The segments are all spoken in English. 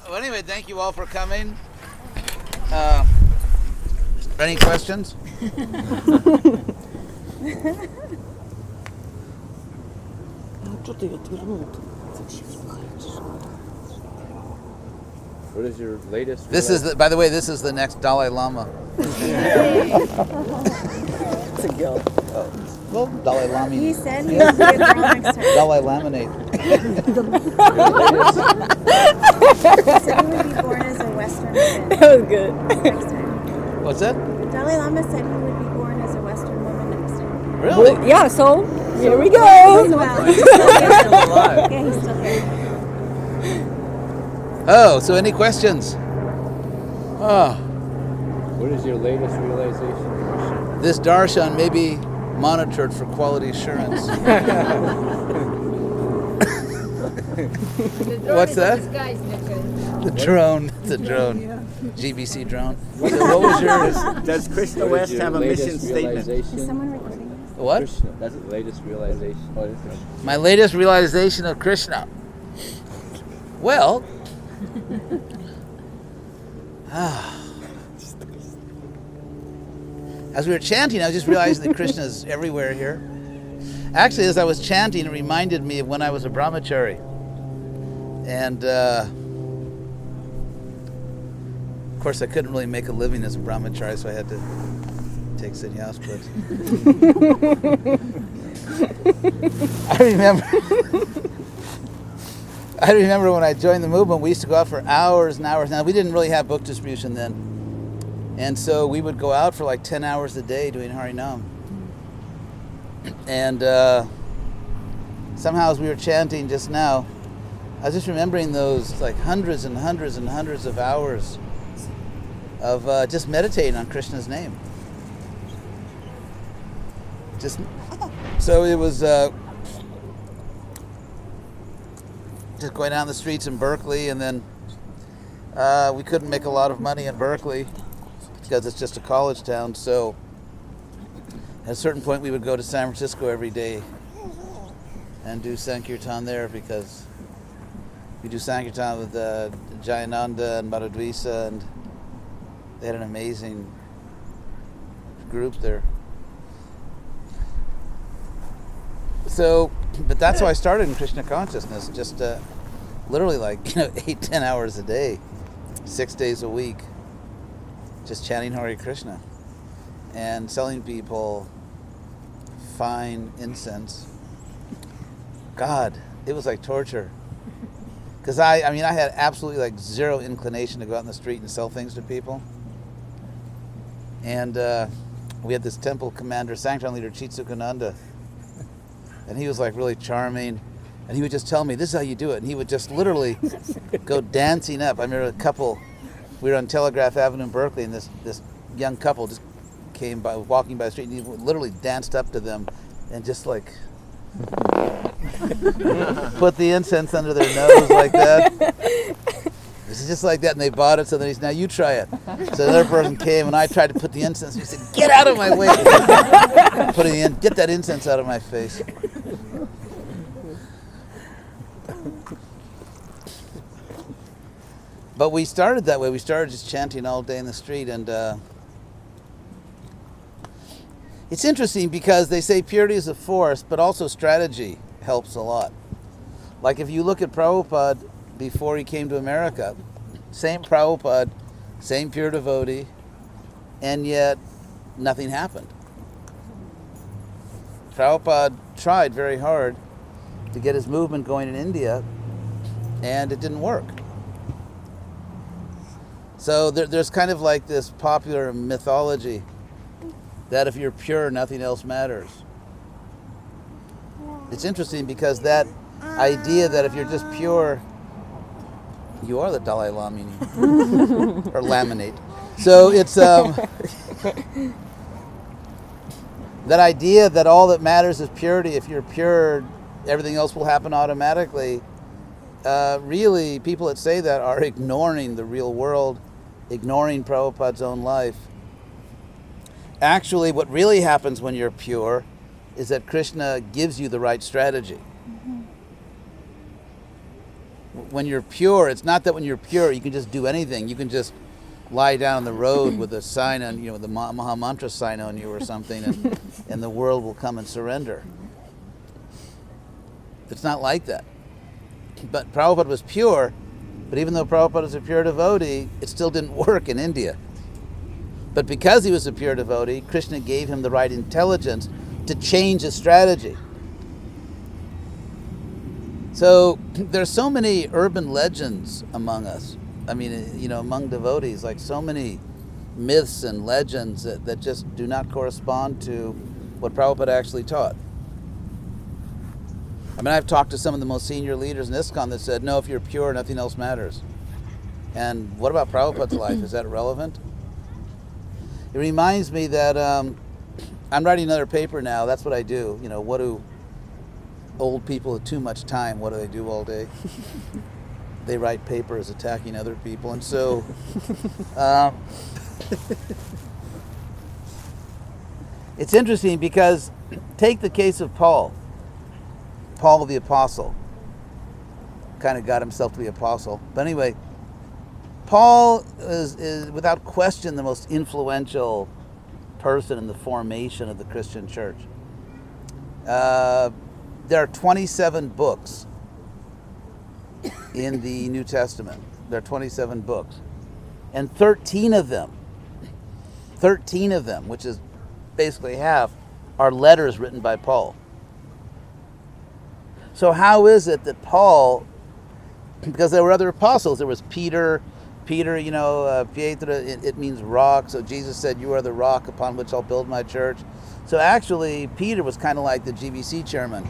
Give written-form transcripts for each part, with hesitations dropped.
Well, anyway, thank you all for coming. Any questions? What is your latest? This is, by the way, this is the next Dalai Lama. It's a girl. Well, Dalai Lama. He said he would be a girl next time. Dalai Laminate. He said he would be born as a Western woman That was good. next time. What's that? Dalai Lama said he would be born as a Western woman next time. Really? Well, yeah, so here we Well, go. he's still here. alive. Yeah, he's still here. Oh, so any questions? Oh, What is your latest realization? this darshan may be monitored for quality assurance. What's that? The drone. The drone. GBC drone. What was yours? Does Krishna What West is your have a latest mission statement? Is realization? someone recording this? What? Krishna. That's the latest realization. What is it? My latest realization of Krishna. Well, as we were chanting, I was just realizing that Krishna is everywhere here. Actually, as I was chanting, it reminded me of when I was a brahmachari. And, of course, I couldn't really make a living as a brahmachari, so I had to take sannyas, but I remember when I joined the movement, we used to go out for hours and hours. Now, we didn't really have book distribution then. And so we would go out for like 10 hours a day doing Harinam. And somehow as we were chanting just now, I was just remembering those like hundreds and hundreds and hundreds of hours of just meditating on Krishna's name. So it was just going down the streets in Berkeley, and then we couldn't make a lot of money in Berkeley because it's just a college town. So at a certain point, we would go to San Francisco every day and do Sankirtan there, because we do Sankirtan with Jayananda and Madhudvisa, and they had an amazing group there. So, but that's how I started in Krishna consciousness, just literally like 8-10 hours a day, 6 days a week, just chanting Hare Krishna and selling people fine incense. God, it was like torture. Because I had absolutely like zero inclination to go out in the street and sell things to people. And we had this temple commander, Sankirtan leader, Chitsukananda. And he was like really charming, and he would just tell me, this is how you do it. And he would just literally go dancing up. I remember a couple, we were on Telegraph Avenue in Berkeley, and this young couple just came by, walking by the street, and he literally danced up to them and just like put the incense under their nose like that. This is just like that, and they bought it, so then he said, now you try it. So another person came, and I tried to put the incense, and he said, get out of my way. Get that incense out of my face. But we started that way. We started just chanting all day in the street, and it's interesting because they say purity is a force, but also strategy helps a lot. Like if you look at Prabhupada before he came to America, same Prabhupada, same pure devotee, and yet nothing happened. Prabhupada tried very hard to get his movement going in India, and it didn't work. So there's kind of like this popular mythology that if you're pure, nothing else matters. It's interesting because that idea that if you're just pure, you are the Dalai Lama or laminate. So it's that idea that all that matters is purity. If you're pure, everything else will happen automatically. Really, people that say that are ignoring the real world, ignoring Prabhupada's own life. Actually, what really happens when you're pure is that Krishna gives you the right strategy. when you're pure, it's not that when you're pure you can just do anything. You can just lie down on the road with a sign on, you know, the Maha Mantra sign on you or something, and the world will come and surrender. It's not like that. But Prabhupada was pure, but even though Prabhupada was a pure devotee, it still didn't work in India. But because he was a pure devotee, Krishna gave him the right intelligence to change his strategy. So there's so many urban legends among us. I mean, you know, among devotees, like so many myths and legends that just do not correspond to what Prabhupada actually taught. I mean, I've talked to some of the most senior leaders in ISKCON that said, no, if you're pure, nothing else matters. And what about Prabhupada's life? Is that relevant? It reminds me that I'm writing another paper now. That's what I do. You know, what do old people with too much time, what do they do all day? They write papers attacking other people. And so it's interesting because take the case of Paul the Apostle. Kind of got himself to be apostle. But anyway, Paul is without question the most influential person in the formation of the Christian church. There are 27 books in the New Testament. There are 27 books. And 13 of them, which is basically half, are letters written by Paul. So how is it that Paul, because there were other apostles, there was Peter, you know, Pietra, it means rock. So Jesus said, you are the rock upon which I'll build my church. So actually, Peter was kind of like the GBC chairman.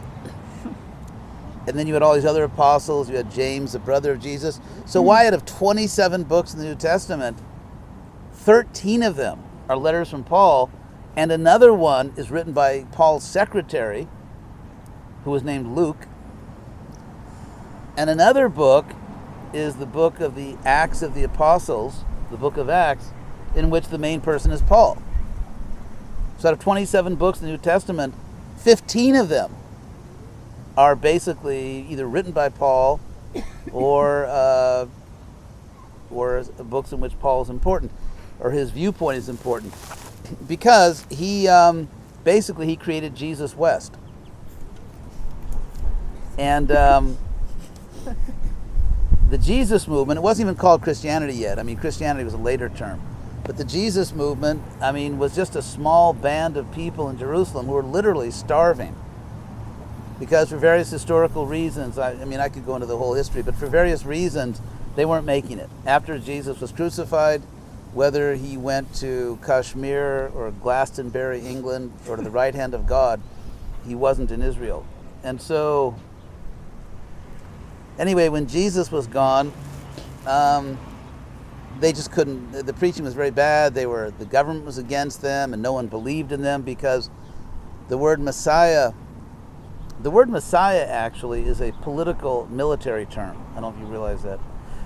And then you had all these other apostles. You had James, the brother of Jesus. So why out of 27 books in the New Testament, 13 of them are letters from Paul, and another one is written by Paul's secretary, who was named Luke. And another book is the book of the Acts of the Apostles, the book of Acts, in which the main person is Paul. So out of 27 books in the New Testament, 15 of them are basically either written by Paul or books in which Paul is important, or his viewpoint is important, because he basically he created Jesus West. And the Jesus movement, it wasn't even called Christianity yet. I mean, Christianity was a later term. But the Jesus movement, I mean, was just a small band of people in Jerusalem who were literally starving. Because for various historical reasons, I mean, I could go into the whole history, but for various reasons, they weren't making it. After Jesus was crucified, whether he went to Kashmir or Glastonbury, England, or to the right hand of God, he wasn't in Israel. And so, anyway, when Jesus was gone, they just couldn't, the preaching was very bad. The government was against them, and no one believed in them, because the word Messiah actually is a political military term. I don't know if you realize that.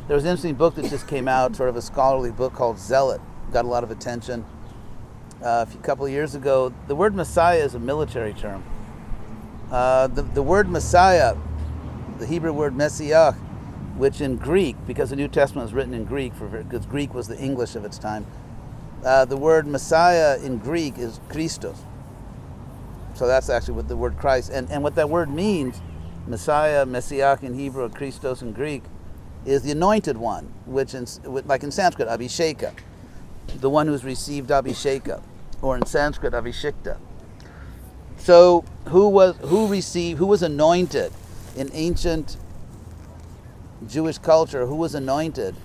There was an interesting book that just came out, sort of a scholarly book called Zealot. Got a lot of attention a couple of years ago. The word Messiah is a military term. The word Messiah, the Hebrew word Messiah, which in Greek, because the New Testament was written in Greek, because Greek was the English of its time, the word Messiah in Greek is Christos. So that's actually what the word Christ, and what that word means, Messiah, Messiah in Hebrew, or Christos in Greek, is the anointed one, which like in Sanskrit, Abhisheka, the one who's received Abhisheka, or in Sanskrit, Abhishekta. So who was anointed in ancient Jewish culture? Who was anointed?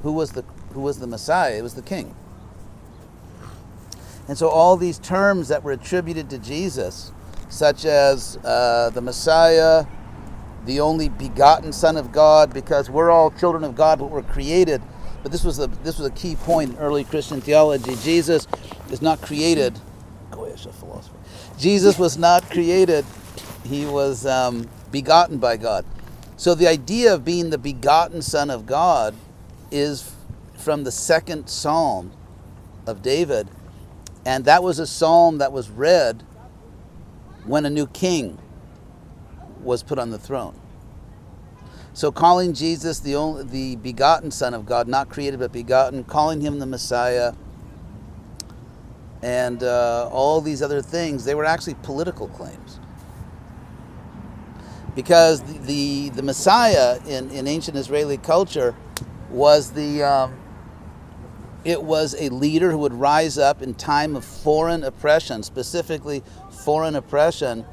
Who was the Messiah? It was the king. And so all these terms that were attributed to Jesus, such as the Messiah, the only begotten Son of God, because we're all children of God, but we're created. But this was a key point in early Christian theology. Jesus is not created. Goyish, a philosopher. Jesus was not created. He was begotten by God. So the idea of being the begotten Son of God is from the second Psalm of David. And that was a psalm that was read when a new king was put on the throne. So calling Jesus the begotten Son of God, not created but begotten, calling him the Messiah, and all these other things, they were actually political claims. Because the Messiah in ancient Israeli culture was it was a leader who would rise up in time of foreign oppression, specifically foreign oppression,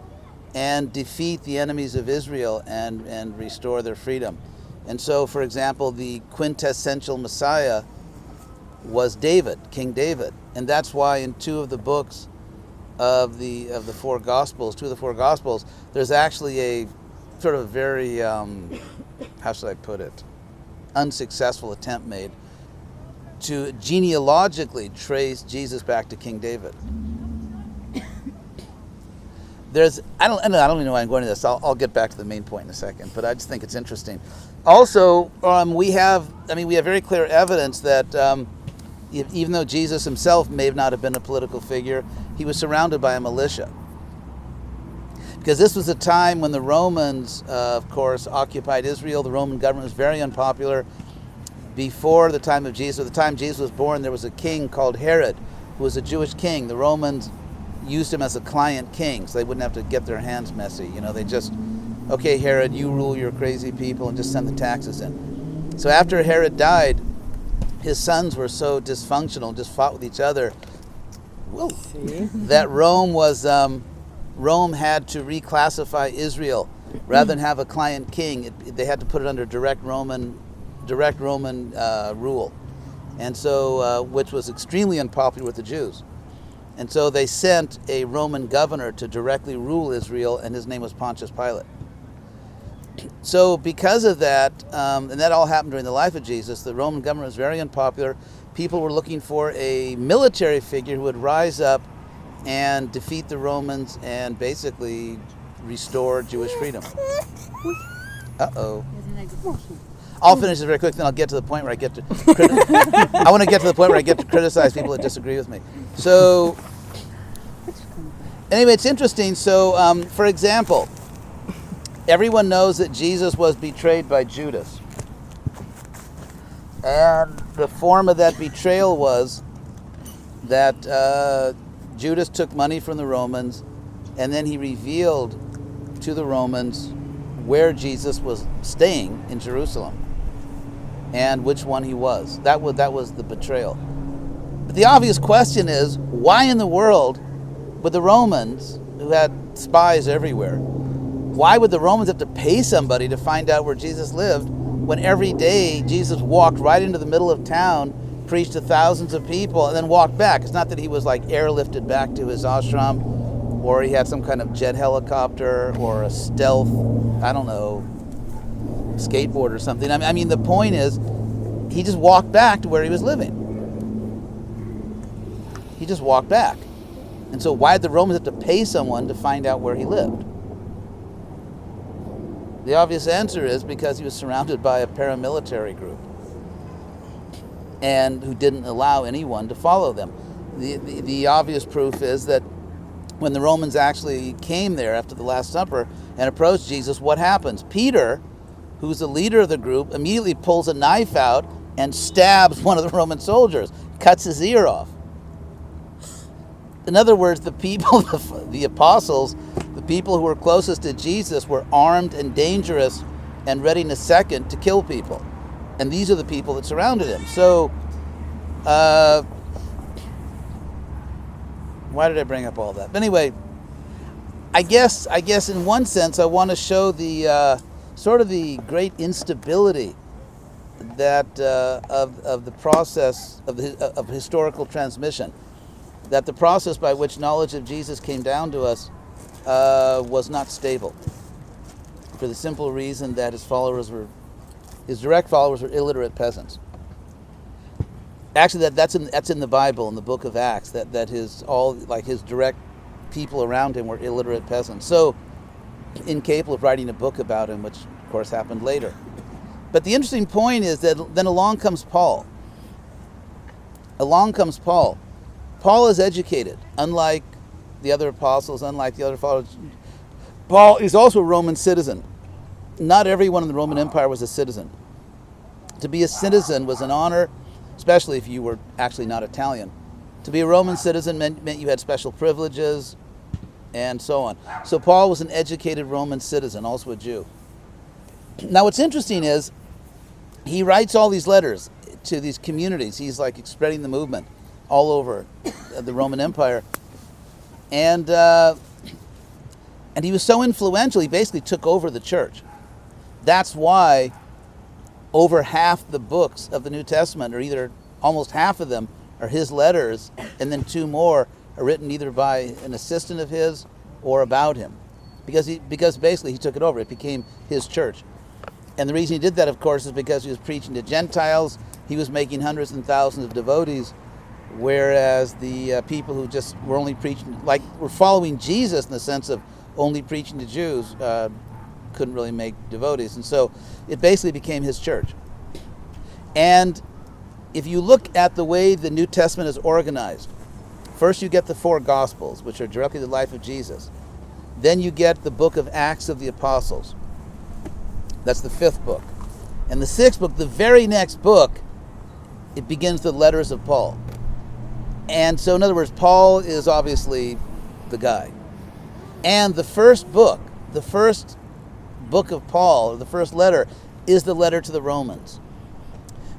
and defeat the enemies of Israel and restore their freedom. And so, for example, the quintessential Messiah was David, King David. And that's why in two of the books of the four Gospels, there's actually a sort of very, how should I put it, unsuccessful attempt made to genealogically trace Jesus back to King David. I don't even know why I'm going to this. I'll get back to the main point in a second, but I just think it's interesting. Also, we have very clear evidence that even though Jesus himself may not have been a political figure, he was surrounded by a militia. Because this was a time when the Romans, of course, occupied Israel. The Roman government was very unpopular. Before the time of Jesus, or the time Jesus was born, there was a king called Herod, who was a Jewish king. The Romans used him as a client king, so they wouldn't have to get their hands messy. They just, okay, Herod, you rule your crazy people and just send the taxes in. So after Herod died, his sons were so dysfunctional, just fought with each other, that Rome had to reclassify Israel. Rather than have a client king, they had to put it under direct Roman rule, and so which was extremely unpopular with the Jews. And so they sent a Roman governor to directly rule Israel, and his name was Pontius Pilate. So because of that, and that all happened during the life of Jesus, the Roman government was very unpopular. People were looking for a military figure who would rise up and defeat the Romans and basically restore Jewish freedom. Uh-oh. I'll finish this very quick, then I'll get to the point where I get to I want to get to the point where I get to criticize people that disagree with me. So, anyway, it's interesting. So, for example, everyone knows that Jesus was betrayed by Judas. And the form of that betrayal was that Judas took money from the Romans, and then he revealed to the Romans where Jesus was staying in Jerusalem and which one he was. That was the betrayal. But the obvious question is, why in the world would the Romans, who had spies everywhere, why would the Romans have to pay somebody to find out where Jesus lived when every day Jesus walked right into the middle of town, preached to thousands of people, and then walked back? It's not that he was like airlifted back to his ashram, or he had some kind of jet helicopter or a stealth, I don't know, skateboard or something. I mean, the point is, he just walked back to where he was living. He just walked back. And so why did the Romans have to pay someone to find out where he lived? The obvious answer is because he was surrounded by a paramilitary group and who didn't allow anyone to follow them. The obvious proof is that when the Romans actually came there after the Last Supper and approached Jesus, what happens? Peter, who's the leader of the group, immediately pulls a knife out and stabs one of the Roman soldiers, cuts his ear off. In other words, the people, the apostles, the people who were closest to Jesus were armed and dangerous and ready in a second to kill people. And these are the people that surrounded him. So, why did I bring up all that? But anyway, I guess in one sense I want to show the sort of the great instability that of the process of historical transmission, that the process by which knowledge of Jesus came down to us was not stable, for the simple reason that his direct followers were illiterate peasants. Actually, that's in the Bible, in the book of Acts, that his direct people around him were illiterate peasants, so incapable of writing a book about him, which of course happened later. But the interesting point is that then along comes Paul. Paul is educated, unlike the other apostles, unlike the other followers. Paul is also a Roman citizen. not everyone in the Roman Empire was a citizen. To be a citizen was an honor, especially if you were actually not Italian. To be a Roman citizen meant you had special privileges and so on. So Paul was an educated Roman citizen, also a Jew. Now what's interesting is he writes all these letters to these communities. He's like spreading the movement all over the Roman Empire. And he was so influential, he basically took over the church. That's why over half the books of the New Testament, or either almost half of them, are his letters, and then 2 more are written either by an assistant of his or about him. Because basically he took it over. It became his church. And the reason he did that, of course, is because he was preaching to Gentiles. He was making hundreds and thousands of devotees, whereas the people who just were only preaching, like were following Jesus in the sense of only preaching to Jews, couldn't really make devotees. And so it basically became his church. And if you look at the way the New Testament is organized, first you get the 4 Gospels, which are directly the life of Jesus. Then you get the book of Acts of the Apostles. That's the 5th book. And the 6th book, the very next book, it begins the letters of Paul. And so in other words, Paul is obviously the guy. And the first book of Paul, or the first letter, is the letter to the Romans.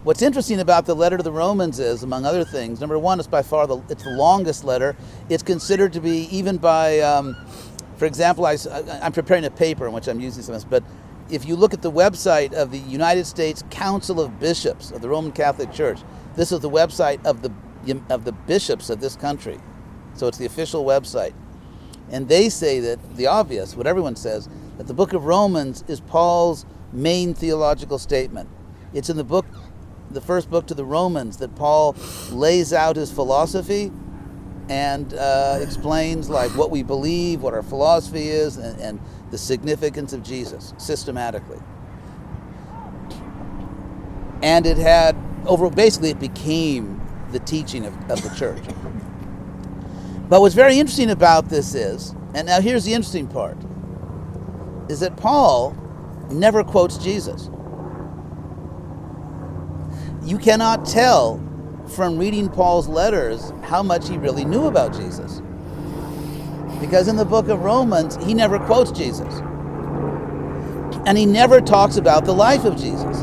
What's interesting about the letter to the Romans is, among other things, number one, it's by far it's the longest letter. It's considered to be, even by, for example, I'm preparing a paper in which I'm using some of this, but if you look at the website of the United States Council of Bishops of the Roman Catholic Church, this is the website of the bishops of this country. So it's the official website. And they say that the obvious, what everyone says, that the book of Romans is Paul's main theological statement. It's in the first book to the Romans, that Paul lays out his philosophy and explains like what we believe, what our philosophy is, and the significance of Jesus systematically. And it had basically it became the teaching of the church. But what's very interesting about this is, and now here's the interesting part, is that Paul never quotes Jesus. You cannot tell from reading Paul's letters how much he really knew about Jesus. Because in the book of Romans, he never quotes Jesus. And he never talks about the life of Jesus.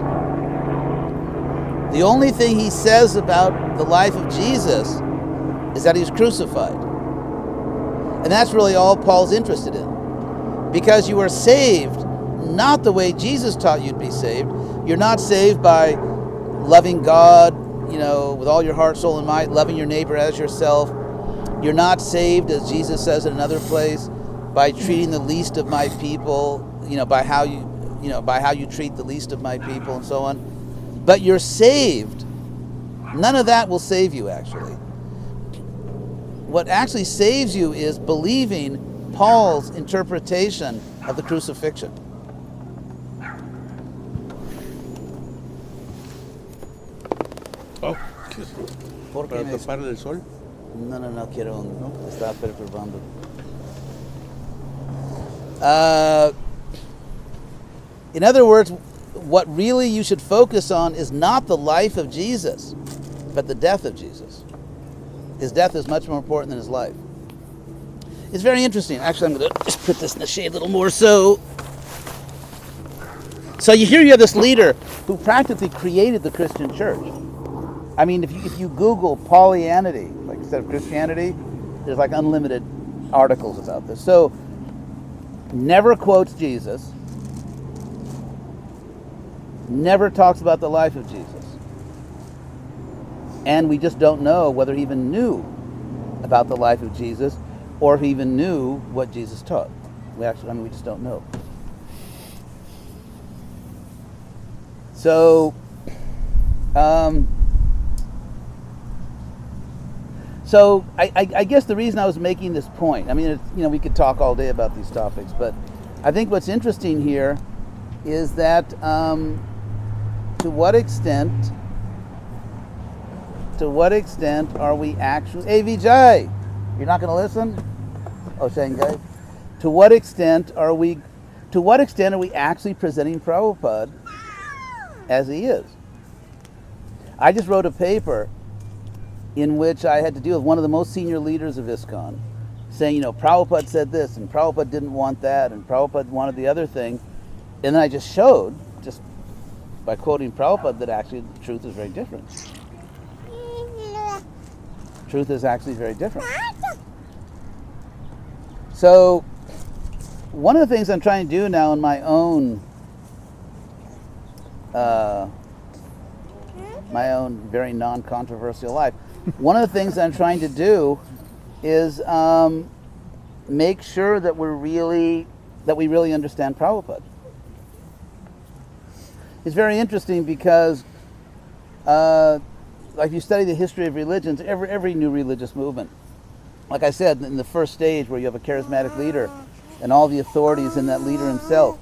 The only thing he says about the life of Jesus is that he's crucified. And that's really all Paul's interested in. Because you are saved not the way Jesus taught you to be saved. You're not saved by loving God, with all your heart, soul, and might, loving your neighbor as yourself. You're not saved, as Jesus says in another place, by treating the least of my people, by how you treat the least of my people and so on. But you're saved. None of that will save you, actually. What actually saves you is believing Paul's interpretation of the crucifixion. Oh, para taparle el sol. No quiero. ¿No? Estaba perturbando. In other words, what really you should focus on is not the life of Jesus, but the death of Jesus. His death is much more important than his life. It's very interesting. Actually, I'm going to just put this in the shade a little more. So here you have this leader who practically created the Christian church. I mean, if you Google Paulianity, like instead of Christianity, there's like unlimited articles about this. So, never quotes Jesus, never talks about the life of Jesus, and we just don't know whether he even knew about the life of Jesus, or if he even knew what Jesus taught. We just don't know. So, I guess the reason I was making this point, we could talk all day about these topics, but I think what's interesting here is that to what extent are we actually... Hey, Vijay, you're not going to listen? Oh, Shanghai. To what extent to what extent are we actually presenting Prabhupada as he is? I just wrote a paper in which I had to deal with one of the most senior leaders of ISKCON, saying, Prabhupada said this, and Prabhupada didn't want that, and Prabhupada wanted the other thing. And then I just showed, just by quoting Prabhupada, that actually the truth is very different. Truth is actually very different. So, one of the things I'm trying to do now in my own very non-controversial life, one of the things I'm trying to do is make sure that we really understand Prabhupada. It's very interesting because, like you study the history of religions, every new religious movement, like I said, in the first stage where you have a charismatic leader and all the authorities in that leader himself.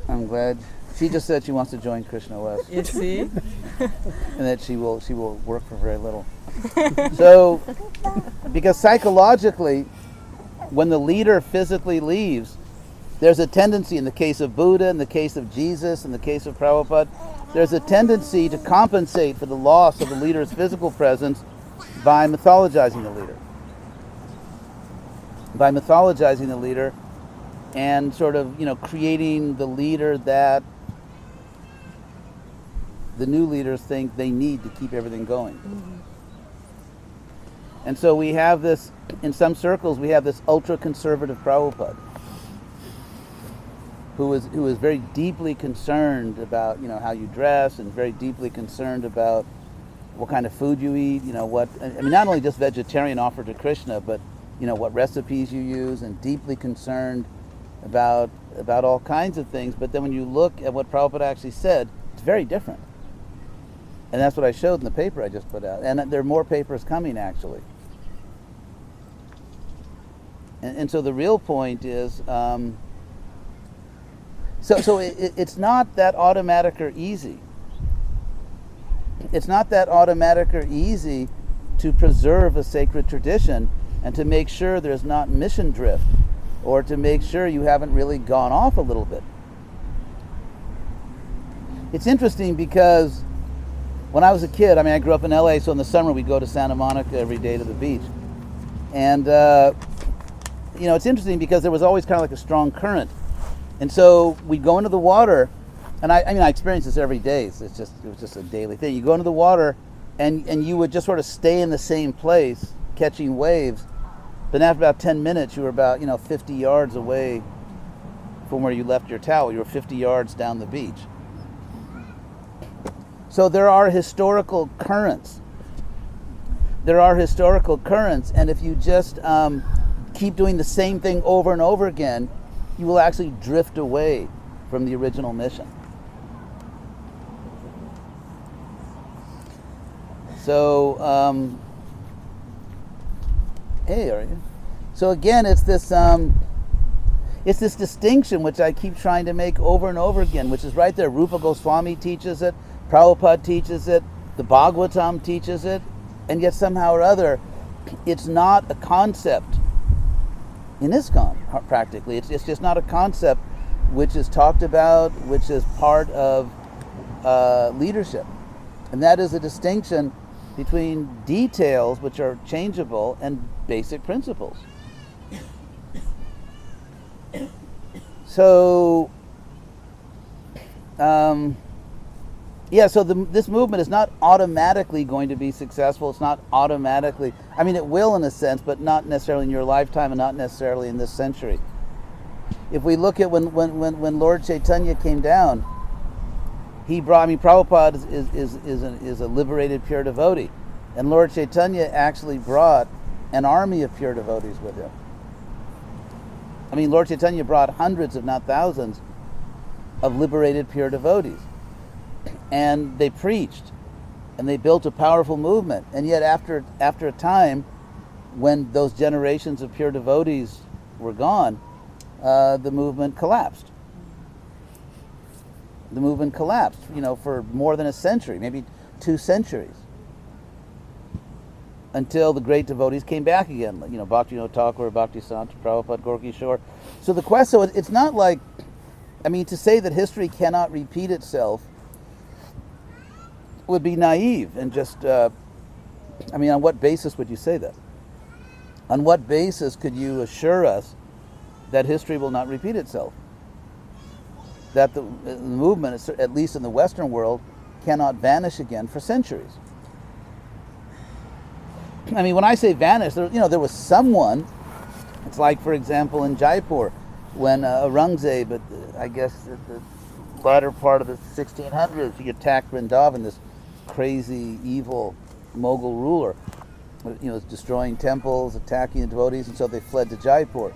I'm glad. She just said she wants to join Krishna West. You see? And that she will work for very little. So, because psychologically, when the leader physically leaves, there's a tendency, in the case of Buddha, in the case of Jesus, in the case of Prabhupada, there's a tendency to compensate for the loss of the leader's physical presence by mythologizing the leader. By mythologizing the leader and sort of, creating the leader that the new leaders think they need to keep everything going. Mm-hmm. And so we have this, in some circles, we have this ultra-conservative Prabhupada who is very deeply concerned about, how you dress, and very deeply concerned about what kind of food you eat, not only just vegetarian offered to Krishna, but, what recipes you use, and deeply concerned about all kinds of things. But then when you look at what Prabhupada actually said, it's very different. And that's what I showed in the paper I just put out. And there are more papers coming, actually. And so the real point is, it's not that automatic or easy. It's not that automatic or easy to preserve a sacred tradition and to make sure there's not mission drift, or to make sure you haven't really gone off a little bit. It's interesting because when I was a kid, I grew up in LA, so in the summer we'd go to Santa Monica every day to the beach. And, it's interesting because there was always kind of like a strong current. And so we'd go into the water, and I experience this every day. It was just a daily thing. You go into the water, and you would just sort of stay in the same place, catching waves. But after about 10 minutes, you were about, 50 yards away from where you left your towel. You were 50 yards down the beach. So there are historical currents. And if you just keep doing the same thing over and over again, you will actually drift away from the original mission. So, hey, are you? So again, it's this distinction which I keep trying to make over and over again, which is right there. Rupa Goswami teaches it, Prabhupada teaches it, the Bhagavatam teaches it, and yet somehow or other, it's not a concept in ISKCON, practically. It's just not a concept which is talked about, which is part of leadership. And that is a distinction between details, which are changeable, and basic principles. So, this movement is not automatically going to be successful. It's not automatically, it will in a sense, but not necessarily in your lifetime and not necessarily in this century. If we look at when Lord Chaitanya came down, he brought, Prabhupada is a liberated pure devotee. And Lord Chaitanya actually brought an army of pure devotees with him. Lord Chaitanya brought hundreds, if not thousands, of liberated pure devotees. And they preached, and they built a powerful movement. And yet after a time, when those generations of pure devotees were gone, the movement collapsed. The movement collapsed, for more than a century, maybe 2 centuries. until the great devotees came back again. You know, Bhaktivinoda Thakur, Bhaktisanta Prabhupada, Gorky Shore. So the question, so it's not like, I mean, to say that history cannot repeat itself would be naive and just, I mean, on what basis would you say that? On what basis could you assure us that history will not repeat itself? That the movement, at least in the Western world, cannot vanish again for centuries. I mean, when I say vanish, there, you know, there was someone. It's like, for example, in Jaipur, when Aurangzeb, I guess at the latter part of the 1600s, he attacked Vrindavan, this crazy, evil Mughal ruler. You know, destroying temples, attacking the devotees, and so they fled to Jaipur.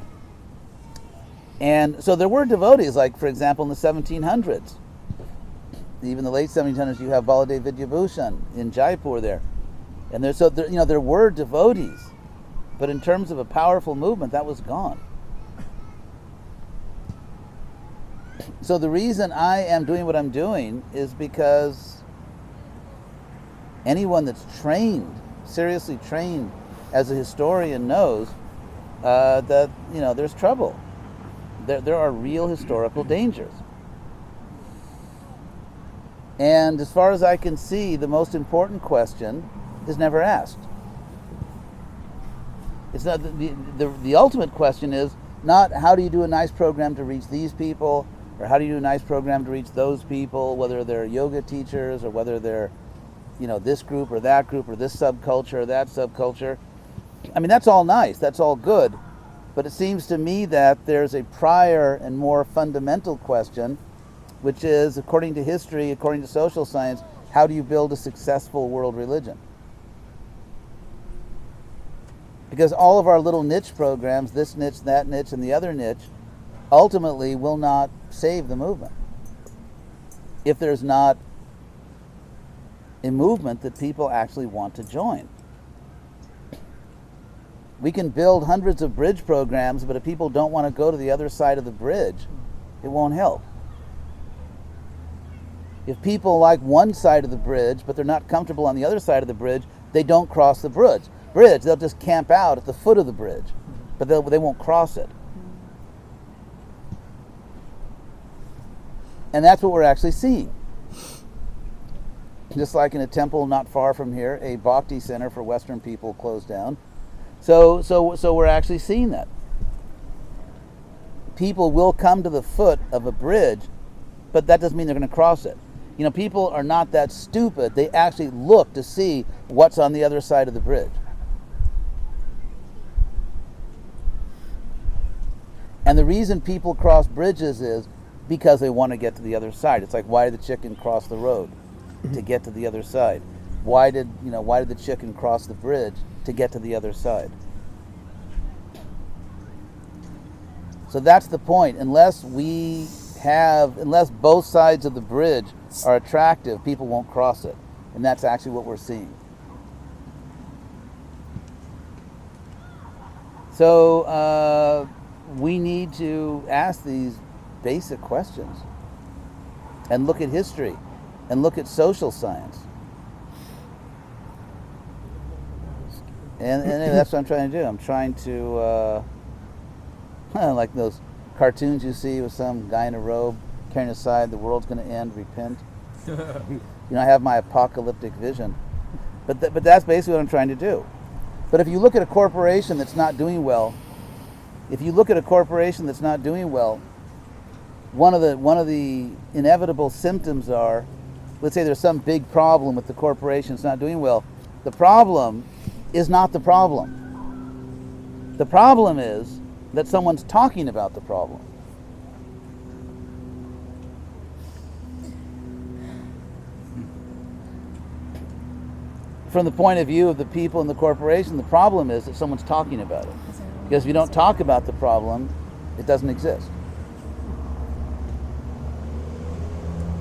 And so there were devotees, like, for example, in the 1700s. Even the late 1700s, you have Baladev Vidyabhushan in Jaipur there. And there were devotees, but in terms of a powerful movement, that was gone. So the reason I am doing what I'm doing is because anyone that's trained, seriously trained as a historian, knows that, you know, there's trouble. There are real historical dangers. And as far as I can see, the most important question is never asked. It's not the ultimate question is not how do you do a nice program to reach these people, or how do you do a nice program to reach those people, whether they're yoga teachers or whether they're, you know, this group or that group or this subculture or that subculture. I mean, that's all nice, that's all good, but it seems to me that there's a prior and more fundamental question, which is, according to history, according to social science, how do you build a successful world religion? Because all of our little niche programs, this niche, that niche, and the other niche, ultimately will not save the movement if there's not a movement that people actually want to join. We can build hundreds of bridge programs, but if people don't want to go to the other side of the bridge, it won't help. If people like one side of the bridge, but they're not comfortable on the other side of the bridge, they don't cross the bridge. They'll just camp out at the foot of the bridge, but they won't cross it. And that's what we're actually seeing. Just like in a temple not far from here, a bhakti center for Western people closed down. So we're actually seeing that. People will come to the foot of a bridge, but that doesn't mean they're going to cross it. You know, people are not that stupid. They actually look to see what's on the other side of the bridge. And the reason people cross bridges is because they want to get to the other side. It's like, why did the chicken cross the road? To get to the other side. Why did the chicken cross the bridge? To get to the other side. So that's the point. Unless both sides of the bridge are attractive, people won't cross it. And that's actually what we're seeing. So we need to ask these basic questions and look at history and look at social science. And anyway, that's what I'm trying to do. I'm trying to, like those cartoons you see with some guy in a robe carrying a sign, the world's going to end, repent. You know, I have my apocalyptic vision. But that's basically what I'm trying to do. But if you look at a corporation that's not doing well, one of the inevitable symptoms are, let's say there's some big problem with the corporation, it's not doing well. The problem is not the problem. The problem is that someone's talking about the problem. From the point of view of the people in the corporation, the problem is that someone's talking about it. Because if you don't talk about the problem, it doesn't exist.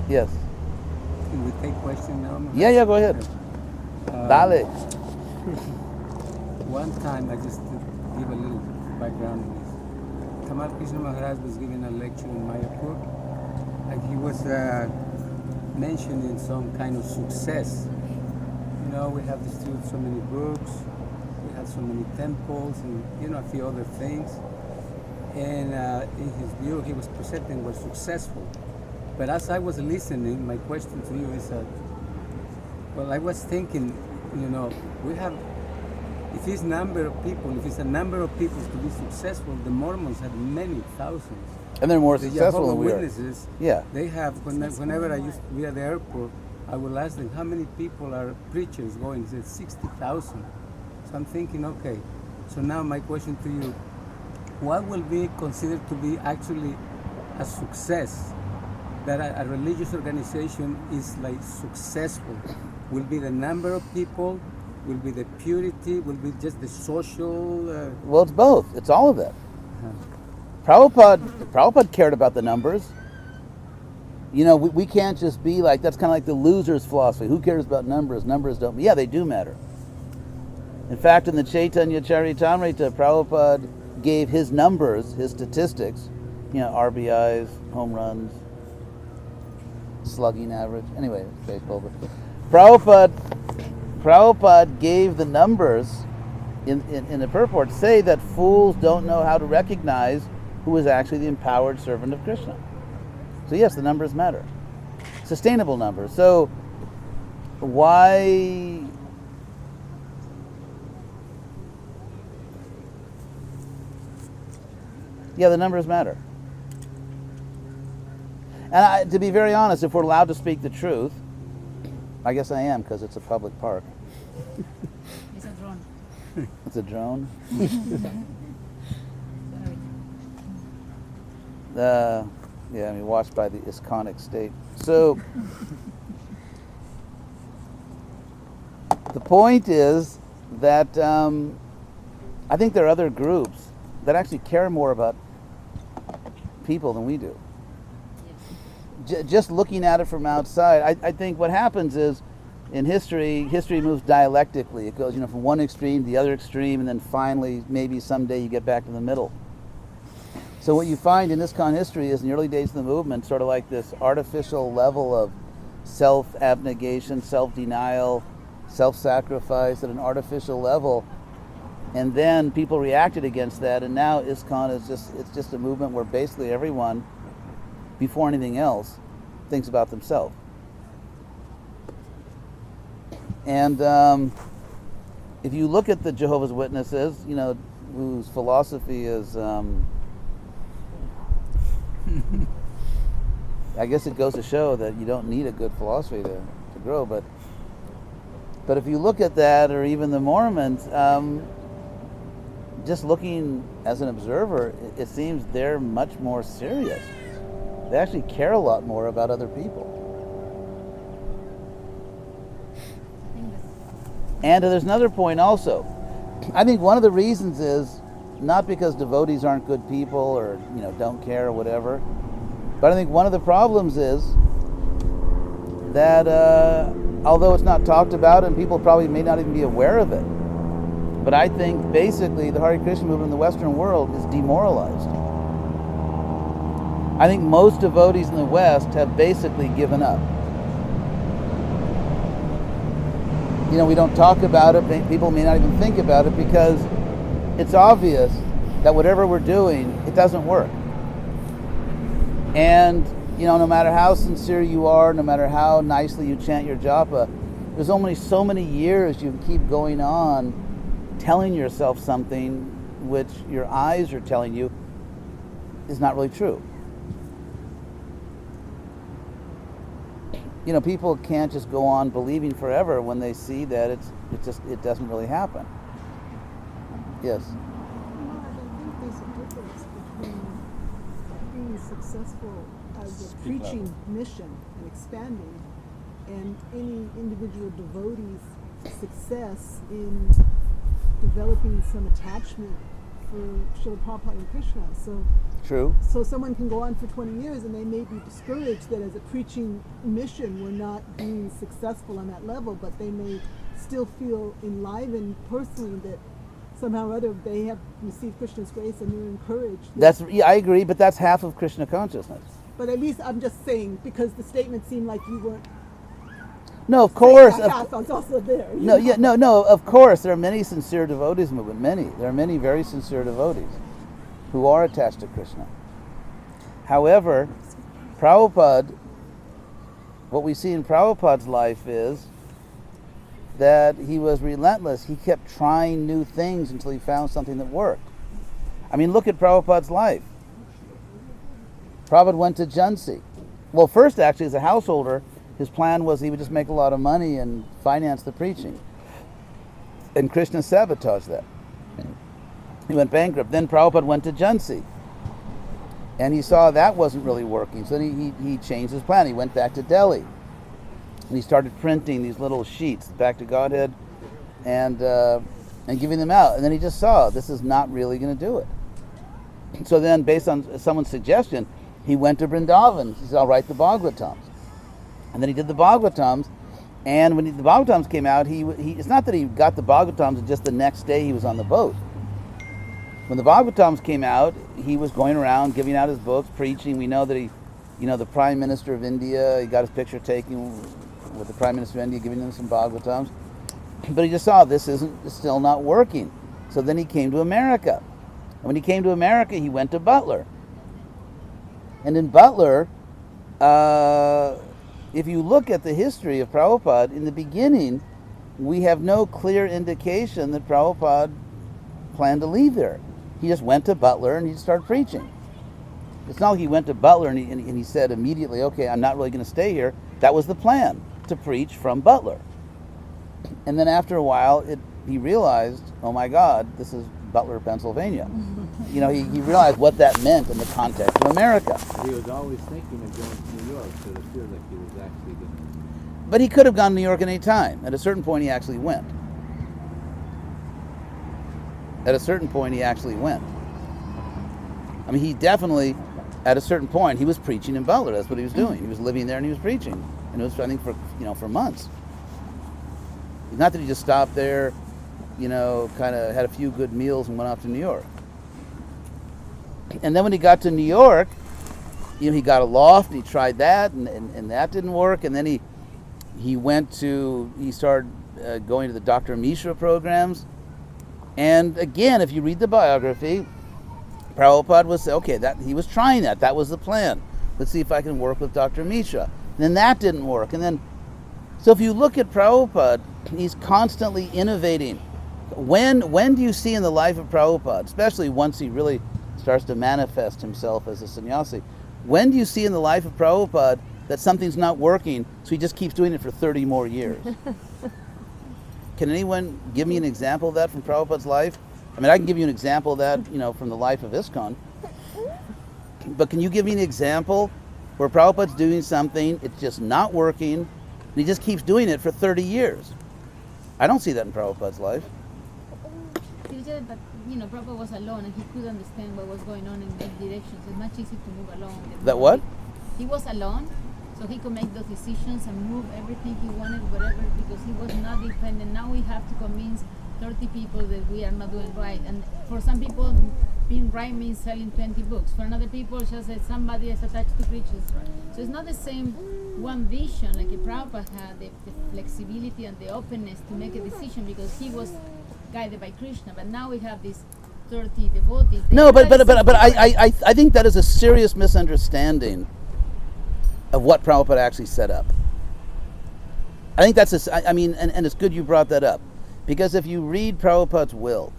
Yes. Can we take question now? Yeah, go ahead. Dale. One time, I just to give a little background on this. Tamal Krishna Maharaj was giving a lecture in Mayapur, and he was mentioning some kind of success. You know, we have distributed so many books, had so many temples and a few other things. And in his view, he was presenting was successful. But as I was listening, my question to you is well, I was thinking, we have, if it's a number of people to be successful, the Mormons have many thousands. And they're more The successful Jehovah's than we are. Witnesses, Yeah. they have, whenever I used to be at the airport, I will ask them, how many people are preachers going? He said, 60,000. So I'm thinking, okay, so now my question to you, what will be considered to be actually a success? That a religious organization is like successful? Will be the number of people? Will be the purity? Will be just the social? Well, it's both. It's all of that. Prabhupada cared about the numbers. We can't just be like, that's kind of like the loser's philosophy. Who cares about numbers? Numbers don't. Yeah, they do matter. In fact, in the Chaitanya Charitamrita, Prabhupada gave his numbers, his statistics, RBIs, home runs, slugging average. Anyway, baseball. But Prabhupada gave the numbers in the purport say that fools don't know how to recognize who is actually the empowered servant of Krishna. So yes, the numbers matter. Sustainable numbers. So why... Yeah, the numbers matter. And to be very honest, if we're allowed to speak the truth, I guess I am, because it's a public park. It's a drone. It's a drone? Watched by the Iskonic state. So, the point is that I think there are other groups that actually care more about people than we do. Just looking at it from outside, I think what happens is, in history moves dialectically. It goes, from one extreme to the other extreme, and then finally, maybe someday you get back to the middle. So what you find in ISKCON history is, in the early days of the movement, sort of like this artificial level of self-abnegation, self-denial, self-sacrifice at an artificial level, and then people reacted against that, and now ISKCON is just a movement where basically everyone, before anything else, thinks about themselves. And if you look at the Jehovah's Witnesses, whose philosophy is, I guess it goes to show that you don't need a good philosophy to grow, but if you look at that, or even the Mormons, just looking as an observer, it seems they're much more serious. They actually care a lot more about other people. And there's another point also. I think one of the reasons is not because devotees aren't good people or don't care or whatever, but I think one of the problems is that although it's not talked about and people probably may not even be aware of it, but I think basically the Hare Krishna movement in the Western world is demoralized. I think most devotees in the West have basically given up. We don't talk about it. People may not even think about it because it's obvious that whatever we're doing, it doesn't work. And, no matter how sincere you are, no matter how nicely you chant your japa, there's only so many years you can keep going on telling yourself something which your eyes are telling you is not really true. People can't just go on believing forever when they see that it doesn't really happen. Yes. I think there's a difference between being successful as a preaching mission and expanding, and any individual devotee's success in developing some attachment for Srila Prabhupada and Krishna. True. So someone can go on for 20 years and they may be discouraged that as a preaching mission we're not being successful on that level, but they may still feel enlivened personally that somehow or other they have received Krishna's grace and they're encouraged. I agree, but that's half of Krishna consciousness. But at least I'm just saying, because the statement seemed like you weren't. No, of course. I was also there. No, yeah, no. Of course, there are many sincere devotees movement. There are many very sincere devotees who are attached to Krishna. However, Prabhupada, what we see in Prabhupada's life is that he was relentless. He kept trying new things until he found something that worked. I mean, look at Prabhupada's life. Prabhupada went to Jhansi. Well, first, actually, as a householder, his plan was he would just make a lot of money and finance the preaching. And Krishna sabotaged that. He went bankrupt. Then Prabhupada went to Jhansi. And he saw that wasn't really working. So then he changed his plan. He went back to Delhi. And he started printing these little sheets, Back to Godhead, and giving them out. And then he just saw, this is not really going to do it. So then, based on someone's suggestion, he went to Vrindavan. He said, I'll write the Bhagavatams. And then he did the Bhagavatams. And when the Bhagavatams came out, it's not that he got the Bhagavatams and just the next day he was on the boat. When the Bhagavatams came out, he was going around giving out his books, preaching. We know that the Prime Minister of India, he got his picture taken with the Prime Minister of India, giving him some Bhagavatams. But he just saw this isn't still not working. So then he came to America. And when he came to America, he went to Butler. And in Butler, if you look at the history of Prabhupada, in the beginning, we have no clear indication that Prabhupada planned to leave there. He just went to Butler and he started preaching. It's not like he went to Butler and he said immediately, okay, I'm not really going to stay here. That was the plan, to preach from Butler. And then after a while, he realized, oh my God, this is Butler, Pennsylvania. He realized what that meant in the context of America. He was always thinking of going to New York, so it appeared like he was actually going to... But he could have gone to New York at any time. At a certain point, he actually went. At a certain point, he actually went. I mean, he definitely, at a certain point, he was preaching in Butler. That's what he was doing. He was living there and he was preaching. And it was, I think, for months. Not that he just stopped there, kind of had a few good meals and went off to New York. And then when he got to New York, he got a loft and he tried that and that didn't work. And then he started going to the Dr. Mishra programs. And again, if you read the biography, Prabhupada would say, okay, that he was trying that. That was the plan. Let's see if I can work with Dr. Mishra. And then that didn't work. And then, so if you look at Prabhupada, he's constantly innovating. When do you see in the life of Prabhupada, especially once he really starts to manifest himself as a sannyasi, when do you see in the life of Prabhupada that something's not working, so he just keeps doing it for 30 more years? Can anyone give me an example of that from Prabhupada's life? I mean, I can give you an example of that, from the life of ISKCON. But can you give me an example where Prabhupada's doing something, it's just not working, and he just keeps doing it for 30 years? I don't see that in Prabhupada's life. Teacher, but Prabhupada was alone and he could understand what was going on in that direction. So it's much easier to move along. That what? He was alone, so he could make those decisions and move everything he wanted, whatever, because he was not dependent. Now we have to convince 30 people that we are not doing right. And for some people, being right means selling 20 books. For another people, just that somebody is attached to preachers. So it's not the same one vision like a Prabhupada had, the flexibility and the openness to make a decision because he was guided by Krishna. But now we have these 30 devotees. No, but I think that is a serious misunderstanding of what Prabhupada actually set up. I think that's and it's good you brought that up. Because if you read Prabhupada's will,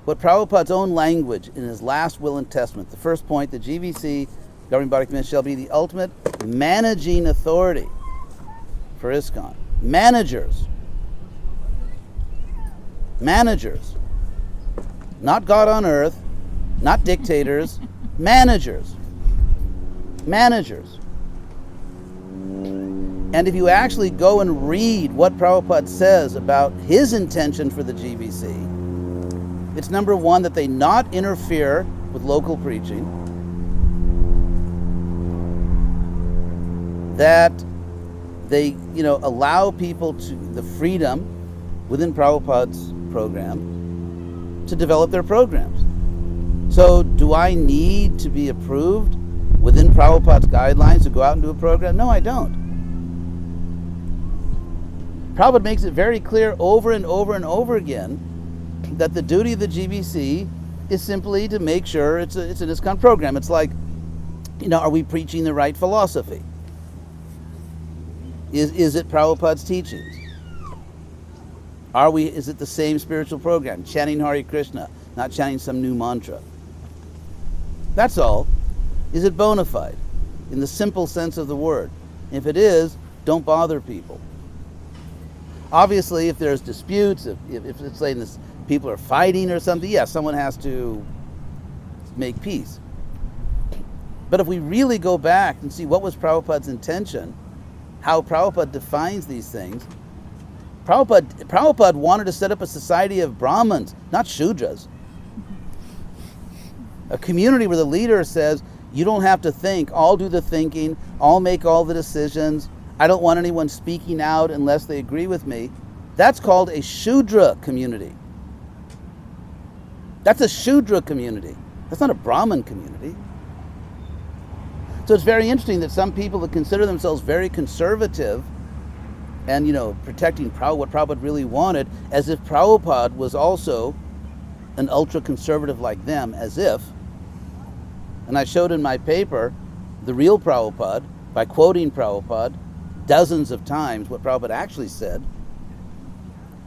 what Prabhupada's own language in his last will and testament, the first point, the GVC, governing body committee, shall be the ultimate managing authority for ISKCON. Managers. Not God on earth, not dictators, managers. And if you actually go and read what Prabhupada says about his intention for the GBC, it's number one, that they not interfere with local preaching, that they, allow people to the freedom within Prabhupada's program to develop their programs. So do I need to be approved within Prabhupada's guidelines to go out and do a program? No, I don't. Prabhupada makes it very clear over and over and over again that the duty of the GBC is simply to make sure it's an ISKCON program. It's like, are we preaching the right philosophy? Is it Prabhupada's teachings? Is it the same spiritual program? Chanting Hare Krishna, not chanting some new mantra. That's all. Is it bona fide? In the simple sense of the word. If it is, don't bother people. Obviously, if there's disputes, if it's like this, people are fighting or something, someone has to make peace. But if we really go back and see what was Prabhupada's intention, how Prabhupada defines these things, Prabhupada wanted to set up a society of Brahmins, not Shudras. A community where the leader says, you don't have to think, I'll do the thinking, I'll make all the decisions, I don't want anyone speaking out unless they agree with me. That's called a Shudra community. That's a Shudra community. That's not a Brahmin community. So it's very interesting that some people that consider themselves very conservative and, protecting what Prabhupada really wanted, as if Prabhupada was also an ultra-conservative like them, as if. And I showed in my paper the real Prabhupada, by quoting Prabhupada dozens of times what Prabhupada actually said.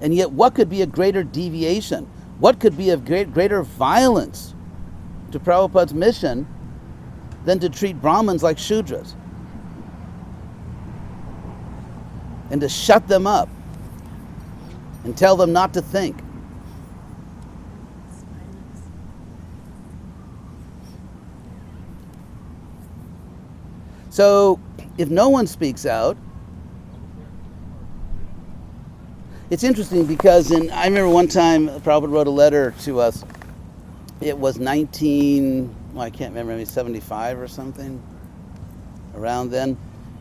And yet what could be a greater deviation? What could be of greater violence to Prabhupada's mission than to treat Brahmins like Shudras? And to shut them up and tell them not to think. So, if no one speaks out, it's interesting because I remember one time Prabhupada wrote a letter to us. It was I can't remember, maybe 75 or something, around then.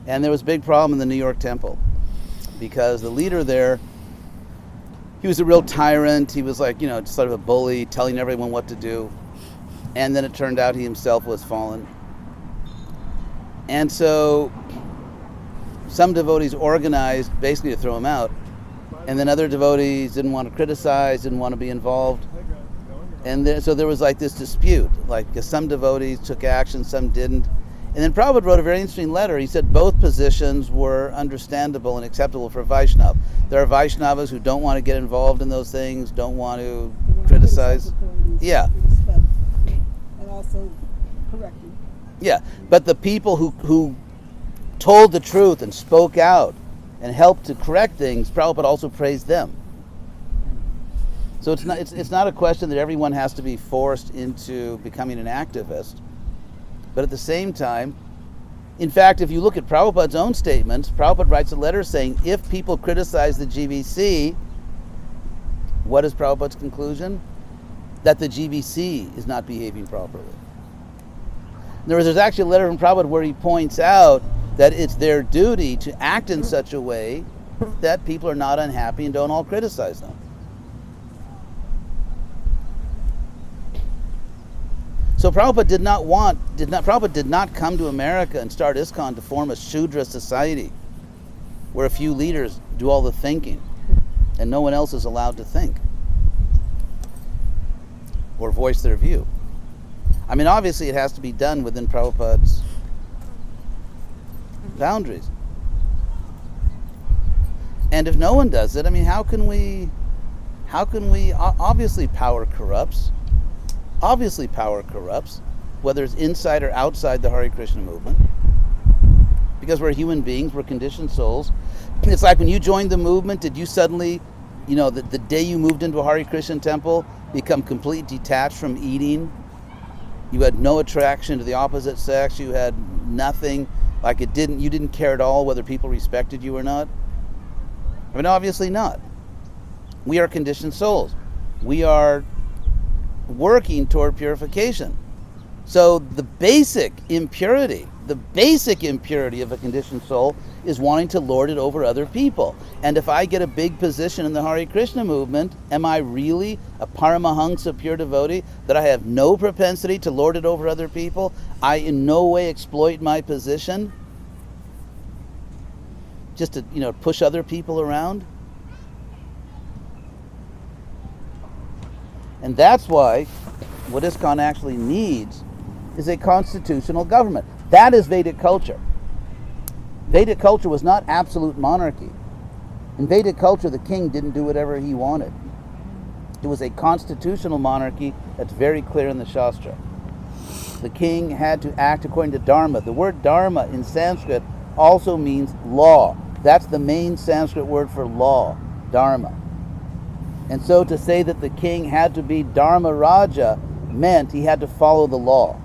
And there was a big problem in the New York temple because the leader there, he was a real tyrant. He was like, sort of a bully, telling everyone what to do. And then it turned out he himself was fallen. And so some devotees organized basically to throw him out. And then other devotees didn't want to criticize, didn't want to be involved. And so there was like this dispute. Like some devotees took action, some didn't. And then Prabhupada wrote a very interesting letter. He said both positions were understandable and acceptable for Vaishnava. There are Vaishnavas who don't want to get involved in those things, don't want to criticize. Yeah. And also correcting. Yeah, but the people who told the truth and spoke out and helped to correct things, Prabhupada also praised them. So it's not a question that everyone has to be forced into becoming an activist. But at the same time, in fact, if you look at Prabhupada's own statements, Prabhupada writes a letter saying, if people criticize the GBC, what is Prabhupada's conclusion? That the GBC is not behaving properly. There's actually a letter from Prabhupada where he points out that it's their duty to act in such a way that people are not unhappy and don't all criticize them. So Prabhupada did not come to America and start ISKCON to form a Shudra society where a few leaders do all the thinking and no one else is allowed to think or voice their view. I mean, obviously it has to be done within Prabhupada's boundaries. And if no one does it, I mean, how can we, obviously power corrupts. Obviously power corrupts, whether it's inside or outside the Hare Krishna movement. Because we're human beings, we're conditioned souls. It's like when you joined the movement, did you suddenly, the day you moved into a Hare Krishna temple, become completely detached from eating? You had no attraction to the opposite sex, you had nothing, you didn't care at all whether people respected you or not? I mean, obviously not. We are conditioned souls. We are working toward purification. So the basic impurity of a conditioned soul is wanting to lord it over other people. And if I get a big position in the Hare Krishna movement, am I really a Paramahansa pure devotee that I have no propensity to lord it over other people? I in no way exploit my position just to push other people around? And that's why what ISKCON actually needs is a constitutional government. That is Vedic culture. Vedic culture was not absolute monarchy. In Vedic culture, the king didn't do whatever he wanted. It was a constitutional monarchy that's very clear in the Shastra. The king had to act according to Dharma. The word Dharma in Sanskrit also means law. That's the main Sanskrit word for law, Dharma. And so to say that the king had to be Dharma Raja meant he had to follow the law.